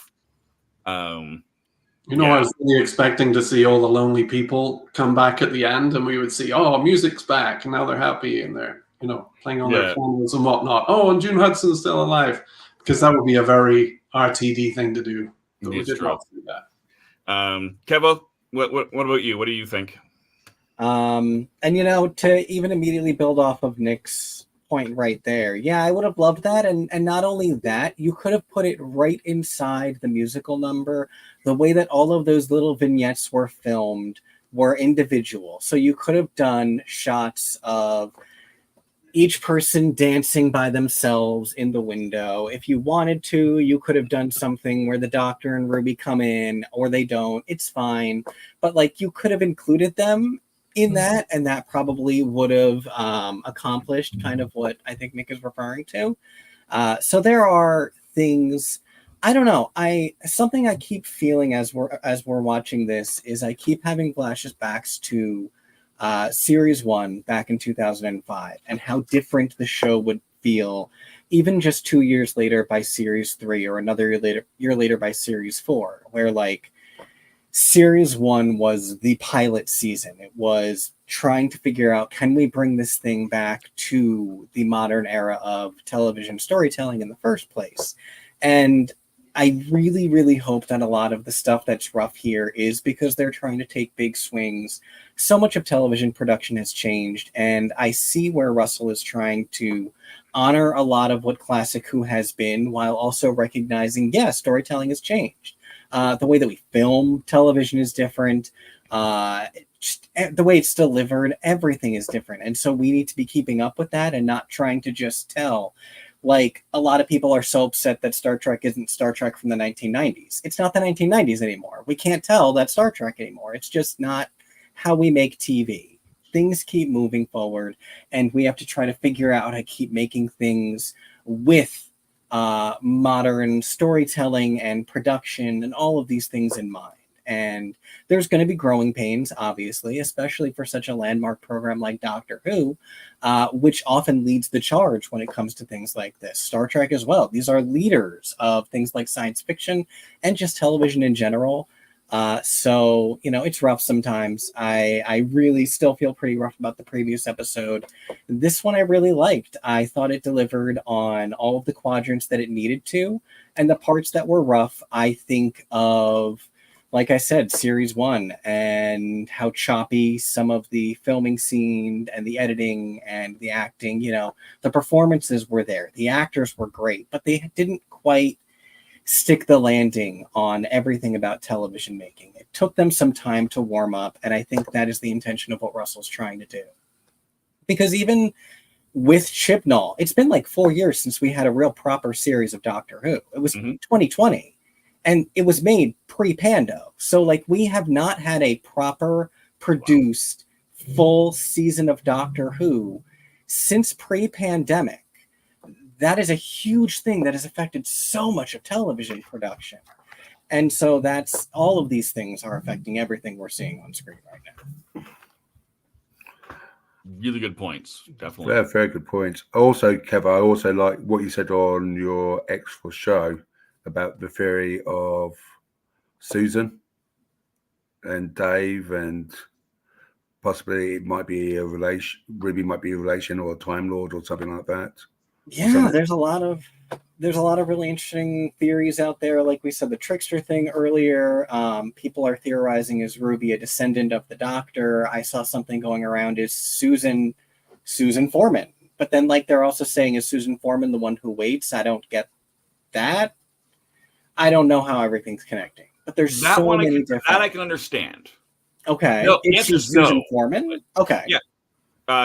I was really expecting to see all the lonely people come back at the end, and we would see, music's back, and now they're happy, and they're playing on their phones and whatnot. Oh, and June Hudson's still alive, because that would be a very RTD thing to do. But we did not do that. Kevo, what about you? What do you think? And to even immediately build off of Nick's point right there, I would have loved that. And not only that, you could have put it right inside the musical number. The way that all of those little vignettes were filmed were individual. So you could have done shots of each person dancing by themselves in the window. If you wanted to, you could have done something where the Doctor and Ruby come in, or they don't. It's fine. But you could have included them in that, and that probably would have accomplished kind of what I think Nick is referring to. So there are things, I don't know. Something I keep feeling as we're watching this is I keep having flashbacks to Series 1 back in 2005 and how different the show would feel even just 2 years later by Series 3 or another year later by Series 4, where Series 1 was the pilot season. It was trying to figure out, can we bring this thing back to the modern era of television storytelling in the first place? And I really, really hope that a lot of the stuff that's rough here is because they're trying to take big swings. So much of television production has changed, and I see where Russell is trying to honor a lot of what classic Who has been, while also recognizing, storytelling has changed. The way that we film television is different. Just the way it's delivered, everything is different. And so we need to be keeping up with that and not trying to just tell. Like, a lot of people are so upset that Star Trek isn't Star Trek from the 1990s. It's not the 1990s anymore. We can't tell that Star Trek anymore. It's just not how we make TV. Things keep moving forward, and we have to try to figure out how to keep making things with modern storytelling and production and all of these things in mind. And there's going to be growing pains, obviously, especially for such a landmark program like Doctor Who, which often leads the charge when it comes to things like this. Star Trek as well. These are leaders of things like science fiction and just television in general. So, it's rough sometimes. I really still feel pretty rough about the previous episode. This one I really liked. I thought it delivered on all of the quadrants that it needed to. And the parts that were rough, I think of, like I said, series 1 and how choppy some of the filming scene and the editing and the acting, the performances were there. The actors were great, but they didn't quite stick the landing on everything about television making. It took them some time to warm up, and I think that is the intention of what Russell's trying to do. Because even with Chibnall, it's been like 4 years since we had a real proper series of Doctor Who. It was 2020. And it was made pre-Pando. So, we have not had a proper produced full season of Doctor Who since pre-pandemic. That is a huge thing that has affected so much of television production. And so that's all of these things are affecting everything we're seeing on screen right now. Really good points. Definitely. Yeah, very good points. Also, Kev, I also like what you said on your X4 show about the theory of Susan and Dave, and possibly it might be a relation. Ruby might be a relation or a Time Lord or something like that. Yeah, there's a lot of really interesting theories out there. Like we said, the trickster thing earlier. People are theorizing, is Ruby a descendant of the Doctor? I saw something going around, is Susan Foreman? But then, they're also saying, is Susan Foreman the one who waits? I don't get that. I don't know how everything's connecting, but there's that so many different. That I can understand. Okay, no, is she Susan Foreman? Okay, yeah,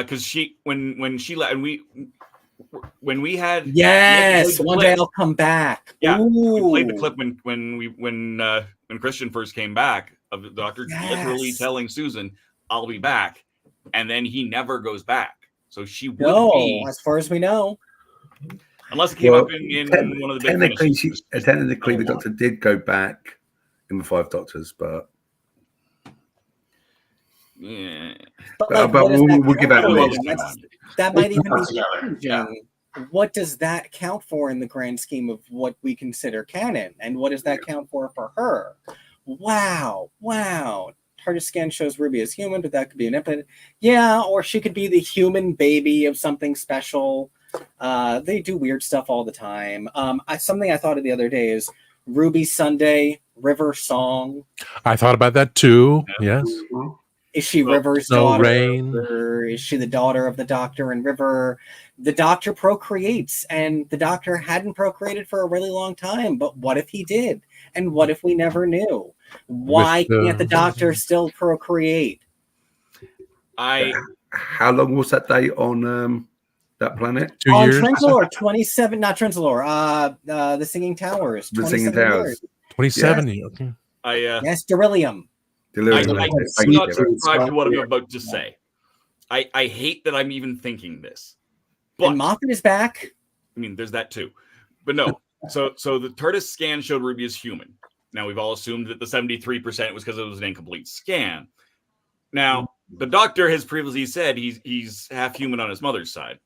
because she when she let and when we had one day I'll come back. Yeah, Ooh. we played the clip when Christian first came back of the Doctor literally telling Susan, "I'll be back," and then he never goes back. So she would be, as far as we know. Unless it came up in one of the big finishes. Technically, the Doctor did go back in the Five Doctors, but yeah. But we'll give that a miss. That might even be changing. What does that count for in the grand scheme of what we consider canon, and what does that count for her? Wow. TARDIS scan shows Ruby as human, but that could be an episode. Yeah, or she could be the human baby of something special. They do weird stuff all the time. Something I thought of the other day is Ruby Sunday, River Song. I thought about that too. Yes. Is she River's daughter? Rain. Or is she the daughter of the Doctor and River? The Doctor procreates, and the Doctor hadn't procreated for a really long time. But what if he did? And what if we never knew? Why can't the Doctor still procreate? How long was that day on that planet? 2 years. On Trenzalore, 27. Not Trenzalore. The Singing Towers. The Singing Towers. 27. Yeah. Okay. Yes, Beryllium. I'm not subscribed to what I'm about to say. I hate that I'm even thinking this. But and Moffat is back. I mean, there's that too. But no. So the TARDIS scan showed Ruby as human. Now we've all assumed that the 73% was because it was an incomplete scan. Now the Doctor has previously said he's half human on his mother's side.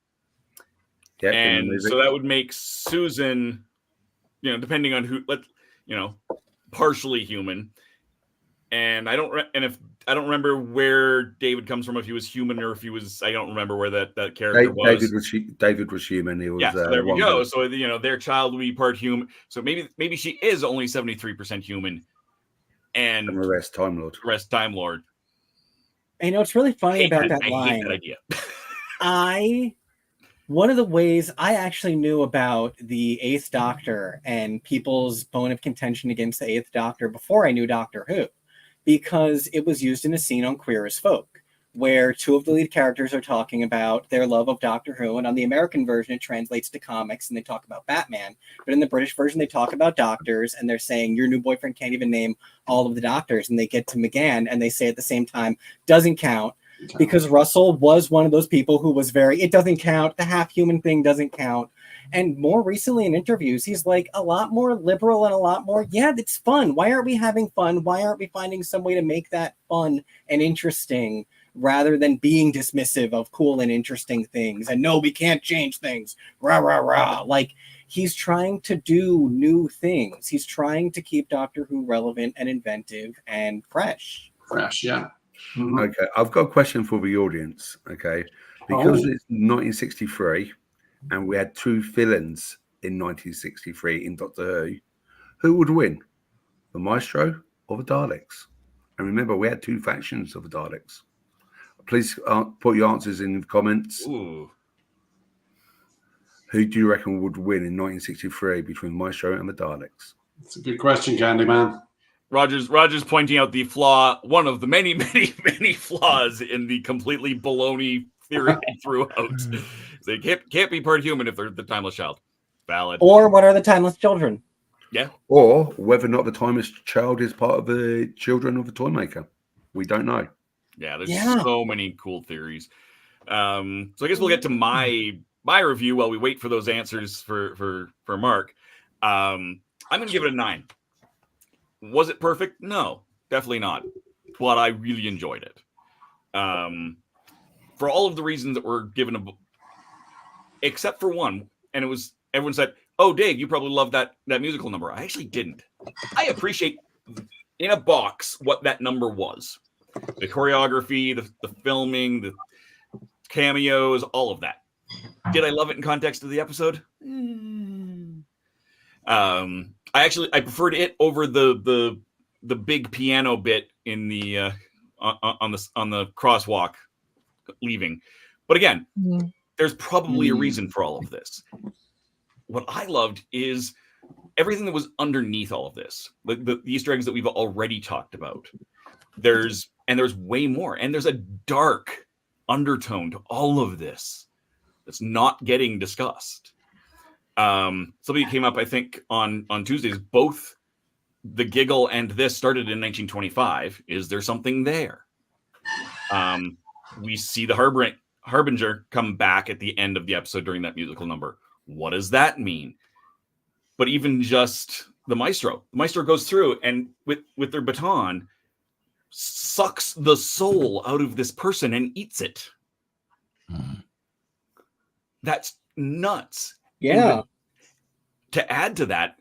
Yeah, and so that would make Susan, depending on who, partially human. And I don't remember where David comes from, if he was human or if he was. I don't remember where that character was. David was human. He was. Yeah, so there we go. So their child will be part human. So maybe she is only 73% human, and the rest Time Lord. Time Lord. And it's really funny about that line. I hate that idea. One of the ways I actually knew about the Eighth Doctor and people's bone of contention against the Eighth Doctor before I knew Doctor Who, because it was used in a scene on Queer as Folk, where two of the lead characters are talking about their love of Doctor Who, and on the American version, it translates to comics, and they talk about Batman. But in the British version, they talk about doctors, and they're saying, your new boyfriend can't even name all of the doctors, and they get to McGann, and they say at the same time, doesn't count, because Russell was one of those people who was it doesn't count, the half-human thing doesn't count. And more recently in interviews, he's like a lot more liberal and a lot more, it's fun. Why aren't we having fun? Why aren't we finding some way to make that fun and interesting rather than being dismissive of cool and interesting things? And no, we can't change things. Rah, rah, rah. Like, he's trying to do new things. He's trying to keep Doctor Who relevant and inventive and fresh. Fresh, yeah. Mm-hmm. Okay, I've got a question for the audience. Okay, because it's 1963 and we had two villains in 1963 in Doctor Who would win, the Maestro or the Daleks? And remember, we had two factions of the Daleks. Please put your answers in the comments. Ooh. Who do you reckon would win in 1963 between Maestro and the Daleks? That's a good question, Candyman. Roger's pointing out the flaw, one of the many, many, many flaws in the completely baloney theory throughout. They can't be part human if they're the timeless child. Valid. Or what are the timeless children? Yeah. Or whether or not the timeless child is part of the children of the toy maker. We don't know. Yeah, there's so many cool theories. So I guess we'll get to my review while we wait for those answers for Mark. I'm going to give it a 9. Was it perfect? No, definitely not. But I really enjoyed it. For all of the reasons that were given, except for one, and it was everyone said, "Oh, Dave, you probably love that musical number." I actually didn't. I appreciate in a box what that number was: the choreography, the filming, the cameos, all of that. Did I love it in context of the episode? I preferred it over the big piano bit in the on the crosswalk leaving. But again, there's probably a reason for all of this. What I loved is everything that was underneath all of this, the Easter eggs that we've already talked about. There's way more, and there's a dark undertone to all of this that's not getting discussed. Somebody came up, I think, on Tuesdays, both the giggle and this started in 1925. Is there something there? We see the Harbinger come back at the end of the episode during that musical number. What does that mean? But even just the Maestro goes through and with their baton sucks the soul out of this person and eats it. That's nuts. Yeah. To add to that,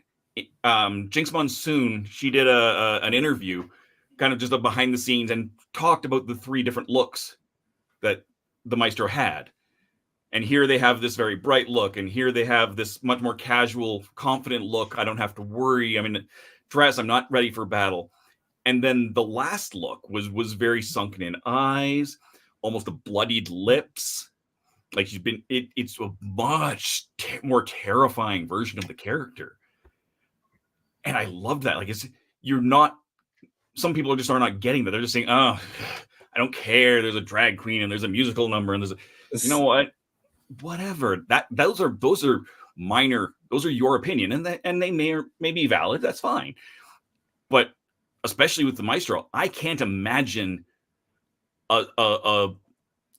Jinx Monsoon, she did an interview, kind of just a behind the scenes, and talked about the 3 different looks that the Maestro had. And here they have this very bright look, and here they have this much more casual, confident look. I don't have to worry. I'm in a dress. I'm not ready for battle. And then the last look was very sunken in eyes, almost a bloodied lips. Like it's a much more terrifying version of the character. And I loved that. Like some people are not getting that. They're just saying, "Oh, I don't care. There's a drag queen and there's a musical number and you know what? Whatever." Those are minor. Those are your opinion, and they may be valid. That's fine. But especially with the Maestro, I can't imagine a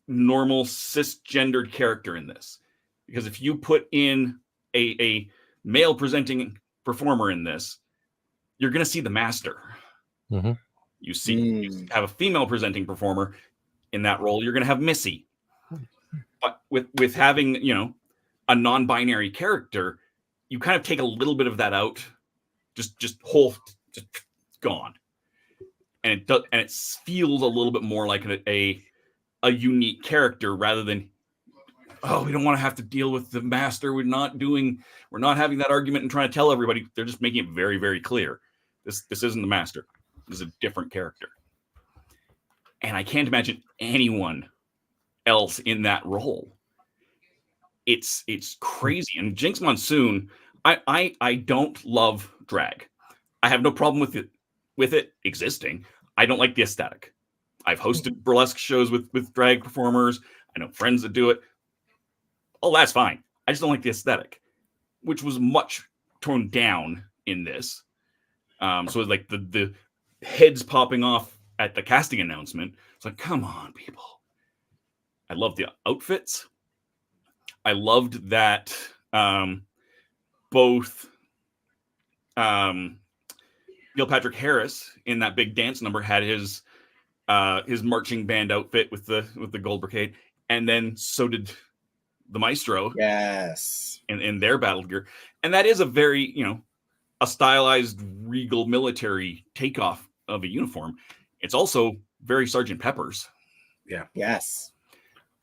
normal cisgendered character in this, because if you put in a male presenting performer in this, you're going to see the Master. Mm-hmm. You have a female presenting performer in that role, you're going to have Missy. But with having a non-binary character, you kind of take a little bit of that out, just gone. and it feels a little bit more like a unique character rather than, oh, we don't want to have to deal with the master. We're not having that argument and trying to tell everybody. They're just making it very, very clear. This isn't the master. This is a different character. And I can't imagine anyone else in that role. It's crazy. And Jinx Monsoon, I don't love drag. I have no problem with it existing. I don't like the aesthetic. I've hosted burlesque shows with drag performers. I know friends that do it. Oh, that's fine. I just don't like the aesthetic, which was much toned down in this. So it's like the heads popping off at the casting announcement. It's like, come on, people. I love the outfits. I loved that both Neil Patrick Harris in that big dance number had his marching band outfit with the gold brocade, and then so did the maestro. Yes, in their battle gear, and that is a very a stylized regal military takeoff of a uniform. It's also very Sergeant Pepper's. Yeah. Yes.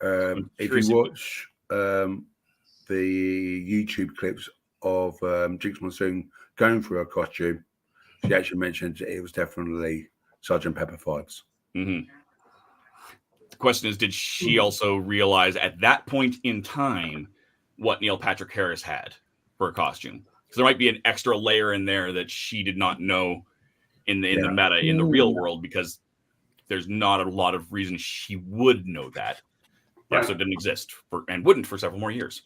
If you watch the YouTube clips of Jinx Monsoon going through her costume, she actually mentioned it was definitely Sergeant Pepper vibes. Mm-hmm. The question is, did she also realize at that point in time what Neil Patrick Harris had for a costume? Because there might be an extra layer in there that she did not know in the meta, in the real world, because there's not a lot of reason she would know that. Right. So it didn't exist and wouldn't for several more years.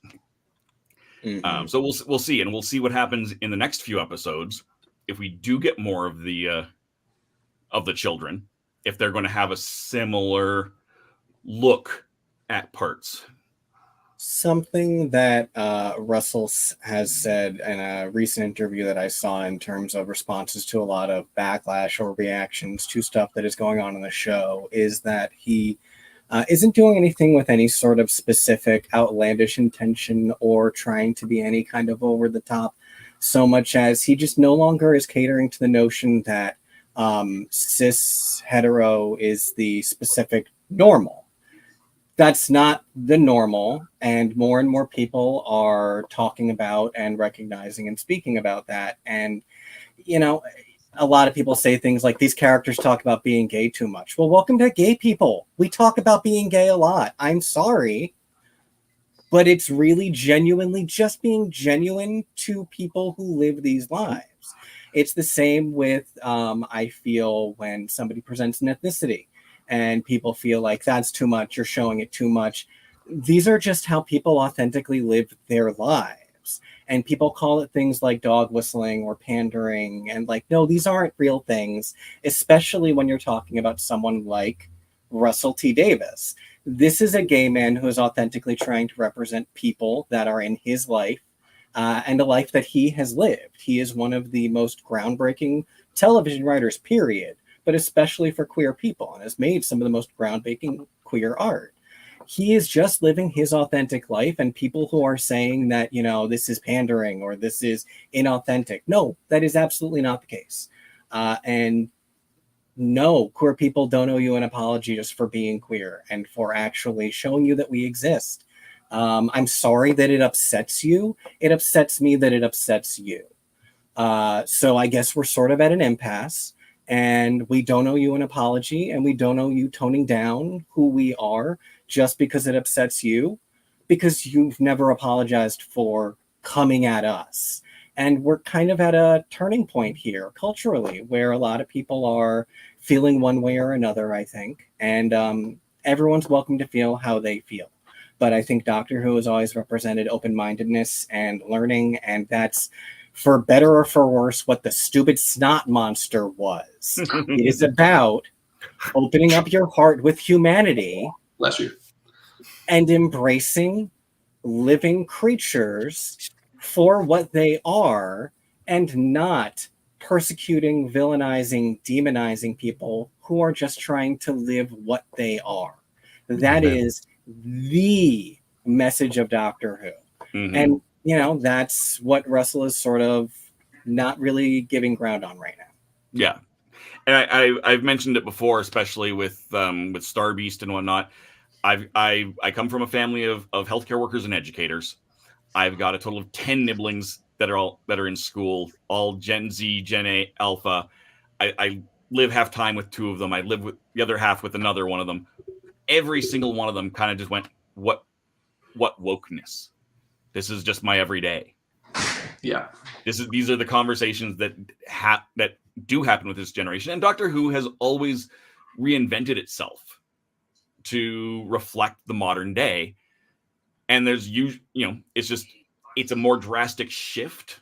Mm-hmm. So we'll see, and we'll see what happens in the next few episodes if we do get more of the children, if they're going to have a similar look at parts. Something that Russell has said in a recent interview that I saw in terms of responses to a lot of backlash or reactions to stuff that is going on in the show is that he isn't doing anything with any sort of specific outlandish intention or trying to be any kind of over the top, so much as he just no longer is catering to the notion that cis hetero is the specific normal. That's not the normal, and more people are talking about and recognizing and speaking about that. And, a lot of people say things like these characters talk about being gay too much. Well, welcome to gay people. We talk about being gay a lot. I'm sorry, but it's really genuinely just being genuine to people who live these lives. It's the same with, I feel, when somebody presents an ethnicity and people feel like that's too much, you're showing it too much. These are just how people authentically live their lives. And people call it things like dog whistling or pandering. And no, these aren't real things, especially when you're talking about someone like Russell T. Davis. This is a gay man who is authentically trying to represent people that are in his life and a life that he has lived. He is one of the most groundbreaking television writers, period, but especially for queer people, and has made some of the most groundbreaking queer art. He is just living his authentic life, and people who are saying that, this is pandering or this is inauthentic. No, that is absolutely not the case. And no, queer people don't owe you an apology just for being queer and for actually showing you that we exist. I'm sorry that it upsets you. It upsets me that it upsets you. So I guess we're sort of at an impasse. And we don't owe you an apology, and we don't owe you toning down who we are just because it upsets you, because you've never apologized for coming at us. And we're kind of at a turning point here culturally where a lot of people are feeling one way or another, I think. And everyone's welcome to feel how they feel. But I think Doctor Who has always represented open-mindedness and learning, and that's, for better or for worse, what the stupid snot monster was. It is about opening up your heart with humanity. Bless you. And embracing living creatures for what they are, and not persecuting, villainizing, demonizing people who are just trying to live what they are. That is the message of Doctor Who. Mm-hmm. And that's what Russell is sort of not really giving ground on right now. Yeah. and I've mentioned it before, especially with Star Beast and whatnot. I come from a family of healthcare workers and educators. I've got a total of 10 nibblings that are in school, all Gen Z, Gen A, Alpha. I live half time with two of them. I live with the other half with another one of them. Every single one of them kind of just went, what wokeness? This is just my everyday. Yeah. These are the conversations that do happen with this generation. And Doctor Who has always reinvented itself to reflect the modern day. And there's it's a more drastic shift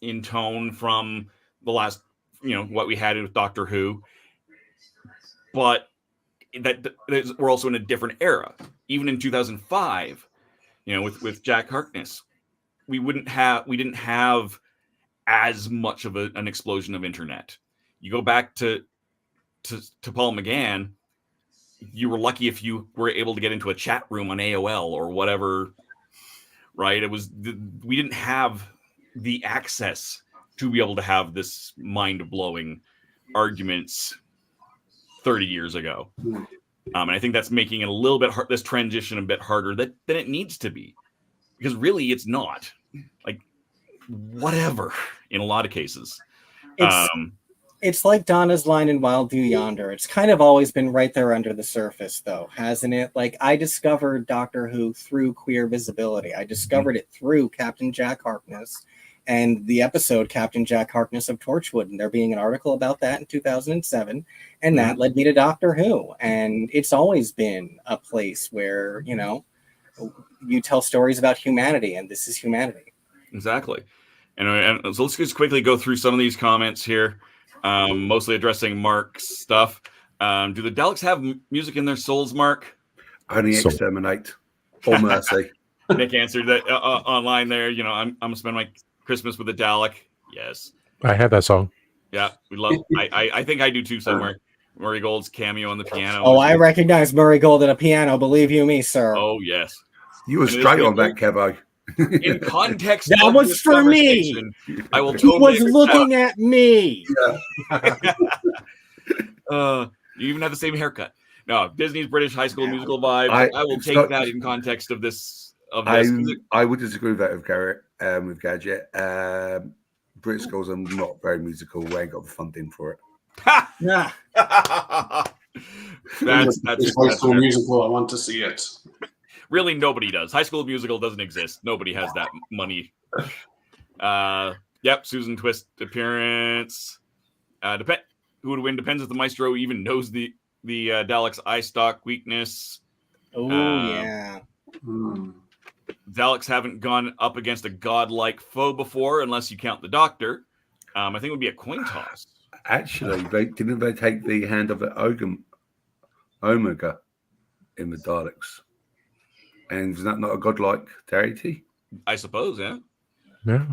in tone from the last, what we had with Doctor Who. But we're also in a different era. Even in 2005, with Jack Harkness, we didn't have as much of an explosion of internet. You go back to Paul McGann, you were lucky if you were able to get into a chat room on AOL or whatever, right? We didn't have the access to be able to have this mind-blowing arguments 30 years ago. And I think that's making it a little bit hard, this transition a bit harder than it needs to be, because really it's not. Like, whatever in a lot of cases. It's like Donna's line in Wild View Yonder. It's kind of always been right there under the surface, though, hasn't it? Like, I discovered Doctor Who through Queer Visibility. I discovered it through Captain Jack Harkness and the episode Captain Jack Harkness of Torchwood, and there being an article about that in 2007, and that led me to Doctor Who. And it's always been a place where, you tell stories about humanity, and this is humanity. Exactly. And so let's just quickly go through some of these comments here, mostly addressing Mark's stuff. Do the Daleks have music in their souls, Mark? Only exterminate or mercy. Nick answered that online there. I'm going to spend my Christmas with a Dalek. Yes. I have that song. Yeah, we love I think I do too somewhere. Murray Gold's cameo on the piano. Oh, I recognize Murray Gold at a piano, believe you me, sir. Oh, yes. You were straight on that, Kevo. In context, that was for me. I will totally. He was looking at me. You even have the same haircut. No, Disney's British High School Musical vibe. I will take that in context of this. I would disagree with that with Gadget. British schools are not very musical. We ain't got the funding for it. Yeah. That's High School Musical. I want to see it. Really, nobody does. High School Musical doesn't exist. Nobody has that money. Yep, Susan Twist appearance. Who would win depends if the Maestro even knows the Daleks' eye stalk weakness. Oh, yeah. Daleks haven't gone up against a godlike foe before, unless you count the Doctor. I think it would be a coin toss. Actually, didn't they take the hand of the Omega in the Daleks? And was that not a godlike deity? I suppose, yeah. Yeah.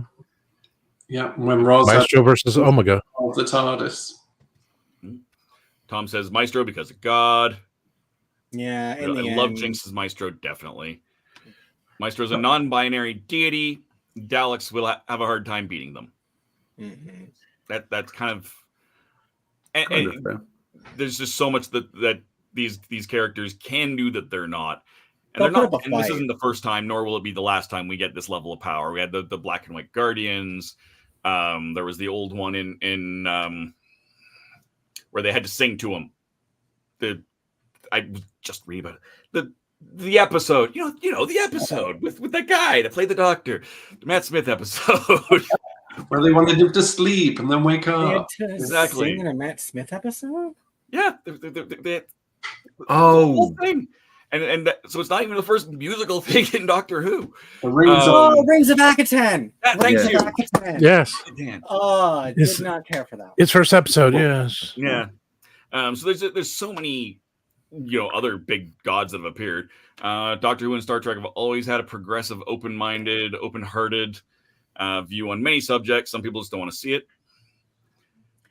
Yeah, when Roz Maestro versus Omega of the TARDIS. Tom says Maestro because of God. Yeah, I love Jinx's Maestro, definitely. Maestro's a non-binary deity. Daleks will have a hard time beating them. Mm-hmm. That's kind of... And there's just so much that these characters can do that they're not. And they're not. And this isn't the first time, nor will it be the last time we get this level of power. We had the Black and White Guardians. There was the old one in where they had to sing to him. I was just reading about it. The episode, the episode with that guy that played the Doctor, the Matt Smith episode. Where they wanted him to sleep and then wake up. Exactly. Sing in a Matt Smith episode? Yeah. The whole thing. So it's not even the first musical thing in Doctor Who. Rings of Akaten. Thank you. Yes. Oh, I did not care for that. It's first episode, yes. Yeah. So there's so many other big gods that have appeared. Doctor Who and Star Trek have always had a progressive, open-minded, open-hearted view on many subjects. Some people just don't want to see it.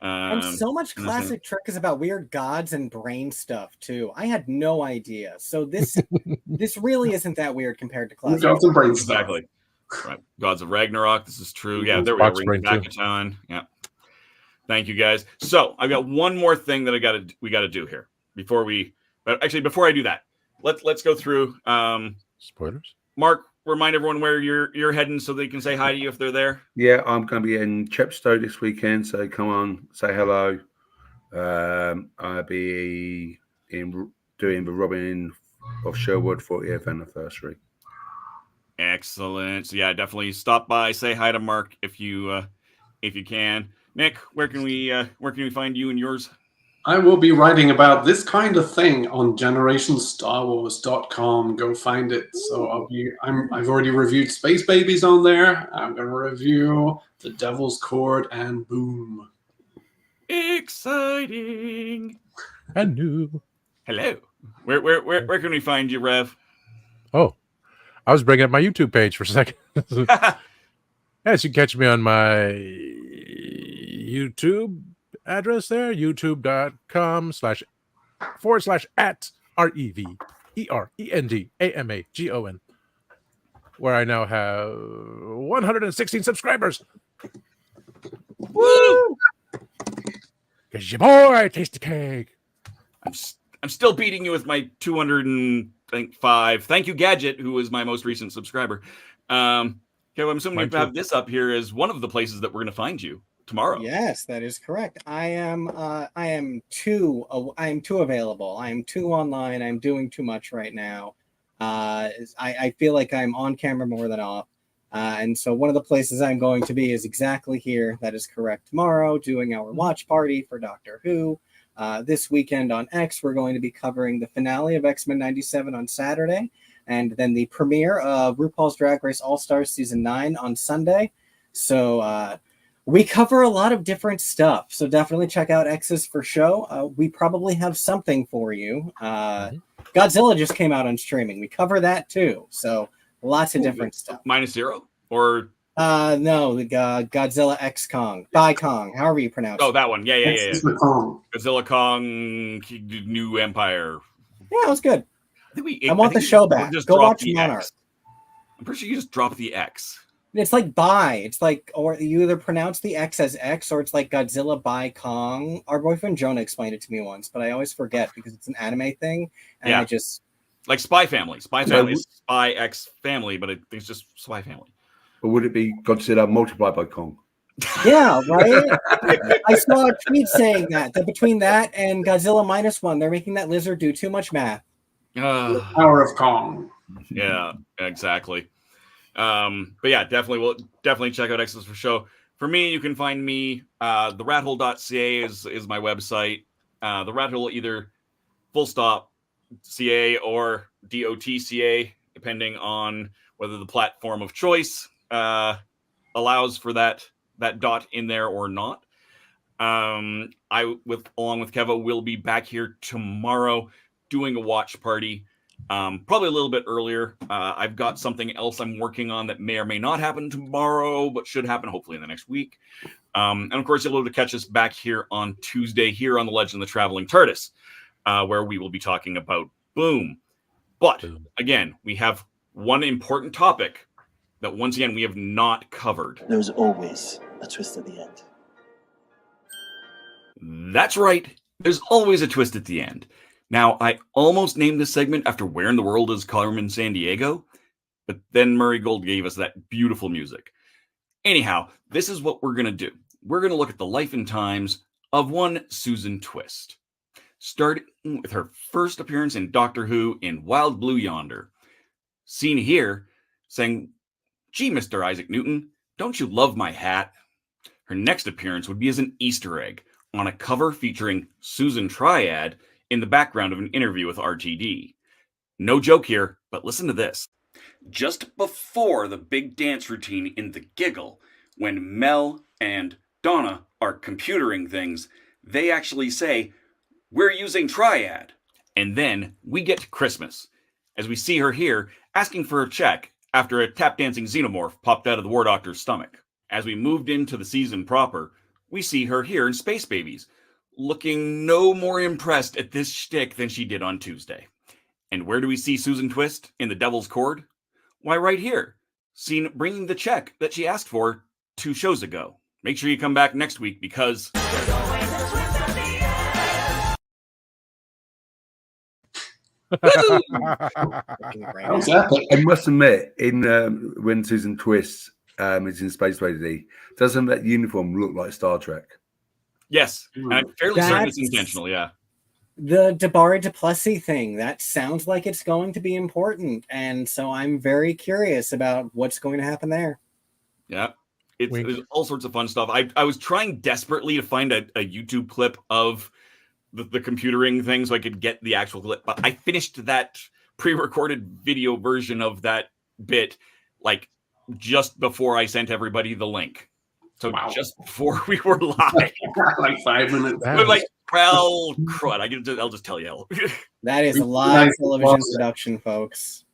And so much classic Trek is about weird gods and brain stuff too. I had no idea. So this really isn't that weird compared to classic. Gods and brain stuff. Exactly. Right. Gods of Ragnarok. This is true. Yeah, there we go. Rings of Akaten. Yeah. Thank you, guys. So I've got one more thing that we got to do here before I do that, let's go through spoilers. Mark, remind everyone where you're heading so they can say hi to you if they're there. Yeah, I'm going to be in Chepstow this weekend, so come on, say hello. I'll be doing the Robin of Sherwood 40th anniversary. Excellent. So yeah, definitely stop by, say hi to Mark if you can. Nick, where can we find you and yours? I will be writing about this kind of thing on GenerationStarWars.com. Go find it. So I've already reviewed Space Babies on there. I'm going to review The Devil's Chord and Boom. Exciting. And new. Hello. Where can we find you, Rev? Oh, I was bringing up my YouTube page for a second. Yes, you can catch me on my YouTube address there, youtube.com/@REVERENDAMAGON, where I now have 116 subscribers. Woo! Because your boy tastes the cake. I'm still beating you with my 205. Thank you, Gadget, who was my most recent subscriber. Okay, I'm assuming you have this up here as one of the places that we're going to find you tomorrow. Yes, that is correct. I am too available. I am too online. I'm doing too much right now. I feel like I'm on camera more than off. And so one of the places I'm going to be is exactly here. That is correct. Tomorrow, doing our watch party for Doctor Who. This weekend on X, we're going to be covering the finale of X-Men 97 on Saturday, and then the premiere of RuPaul's Drag Race All-Stars Season 9 on Sunday. So we cover a lot of different stuff. So definitely check out X's for show. We probably have something for you. Godzilla just came out on streaming. We cover that too. So lots of different stuff. -0 or no, the Godzilla X Kong, by Kong, however you pronounce it. Oh, that one. Yeah. Godzilla Kong, New Empire. Yeah, it was good. I want the show back. Go watch Monarch. I'm pretty sure you just drop the X. It's like by. It's like, or you either pronounce the X as X, or it's like Godzilla by Kong. Our boyfriend Jonah explained it to me once, but I always forget because it's an anime thing, and I just like Spy Family. Spy Family is Spy X Family, but it's just Spy Family. Or would it be Godzilla multiplied by Kong? Yeah, right. I saw a tweet saying that between that and Godzilla -1, they're making that lizard do too much math. The power of Kong. Yeah, exactly. But yeah, definitely check out X's for show. For me, you can find me. TheRatHole.ca is my website. The RatHole, either _CA or DOTCA, depending on whether the platform of choice allows for that dot in there or not. Along with Kevo, will be back here tomorrow doing a watch party. Probably a little bit earlier. I've got something else I'm working on that may or may not happen tomorrow, but should happen hopefully in the next week. And of course, you'll be able to catch us back here on Tuesday here on the Legend of the Traveling TARDIS, where we will be talking about Boom. But again, we have one important topic that once again we have not covered. There's always a twist at the end. That's right. There's always a twist at the end. Now, I almost named this segment after Where in the World is Carmen Sandiego, but then Murray Gold gave us that beautiful music. Anyhow, this is what we're going to do. We're going to look at the life and times of one Susan Twist, starting with her first appearance in Doctor Who in Wild Blue Yonder. Seen here saying, "Gee, Mr. Isaac Newton, don't you love my hat?" Her next appearance would be as an Easter egg on a cover featuring Susan Triad in the background of an interview with RTD. No joke here, but listen to this. Just before the big dance routine in The Giggle, when Mel and Donna are computering things, they actually say, "We're using Triad." And then we get to Christmas, as we see her here asking for a check after a tap-dancing xenomorph popped out of the War Doctor's stomach. As we moved into the season proper, we see her here in Space Babies, looking no more impressed at this shtick than she did on Tuesday. And where do we see Susan Twist in The Devil's Chord? Why, right here, seen bringing the check that she asked for 2 shows ago. make sure you come back next week because I must admit, in when Susan Twist is in Space Lady, doesn't that uniform look like Star Trek? Yes, and I'm fairly certain it's intentional. Yeah, the Dabari Duplessis thing, that sounds like it's going to be important, and so I'm very curious about what's going to happen there. Yeah, there's all sorts of fun stuff. I was trying desperately to find a YouTube clip of the computering thing so I could get the actual clip, but I finished that pre-recorded video version of that bit like just before I sent everybody the link. So just before we were live, like 5 minutes. I'm like, well, crud. I'll just tell you. That is a live television production, folks.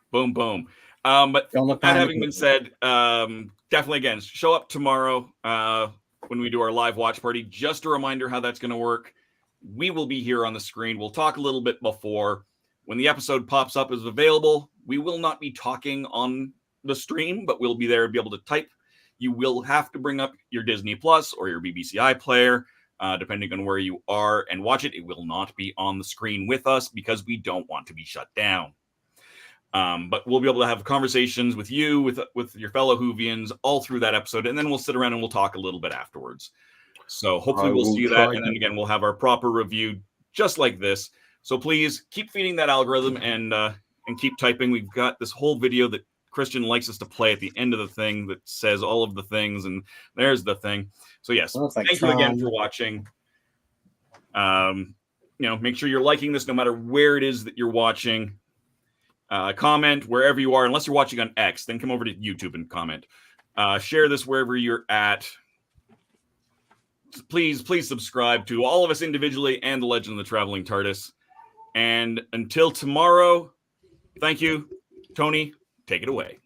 Boom, boom. But that having been said, definitely again, show up tomorrow when we do our live watch party. Just a reminder how that's going to work. We will be here on the screen. We'll talk a little bit before. When the episode pops up is available, we will not be talking on the stream, but we'll be there to be able to type. You will have to bring up your Disney Plus or your BBC iPlayer, depending on where you are, and watch it. It will not be on the screen with us because we don't want to be shut down. But we'll be able to have conversations with you, with your fellow Whovians all through that episode, and then we'll sit around and we'll talk a little bit afterwards. So hopefully we'll see that, and then again we'll have our proper review just like this. So please keep feeding that algorithm and keep typing. We've got this whole video that Christian likes us to play at the end of the thing that says all of the things, and there's the thing. So yes, thank you again for watching. Make sure you're liking this no matter where it is that you're watching. Comment wherever you are, unless you're watching on X, then come over to YouTube and comment. Share this wherever you're at. Please subscribe to all of us individually and the Legend of the Traveling TARDIS. And until tomorrow, thank you. Tony, take it away.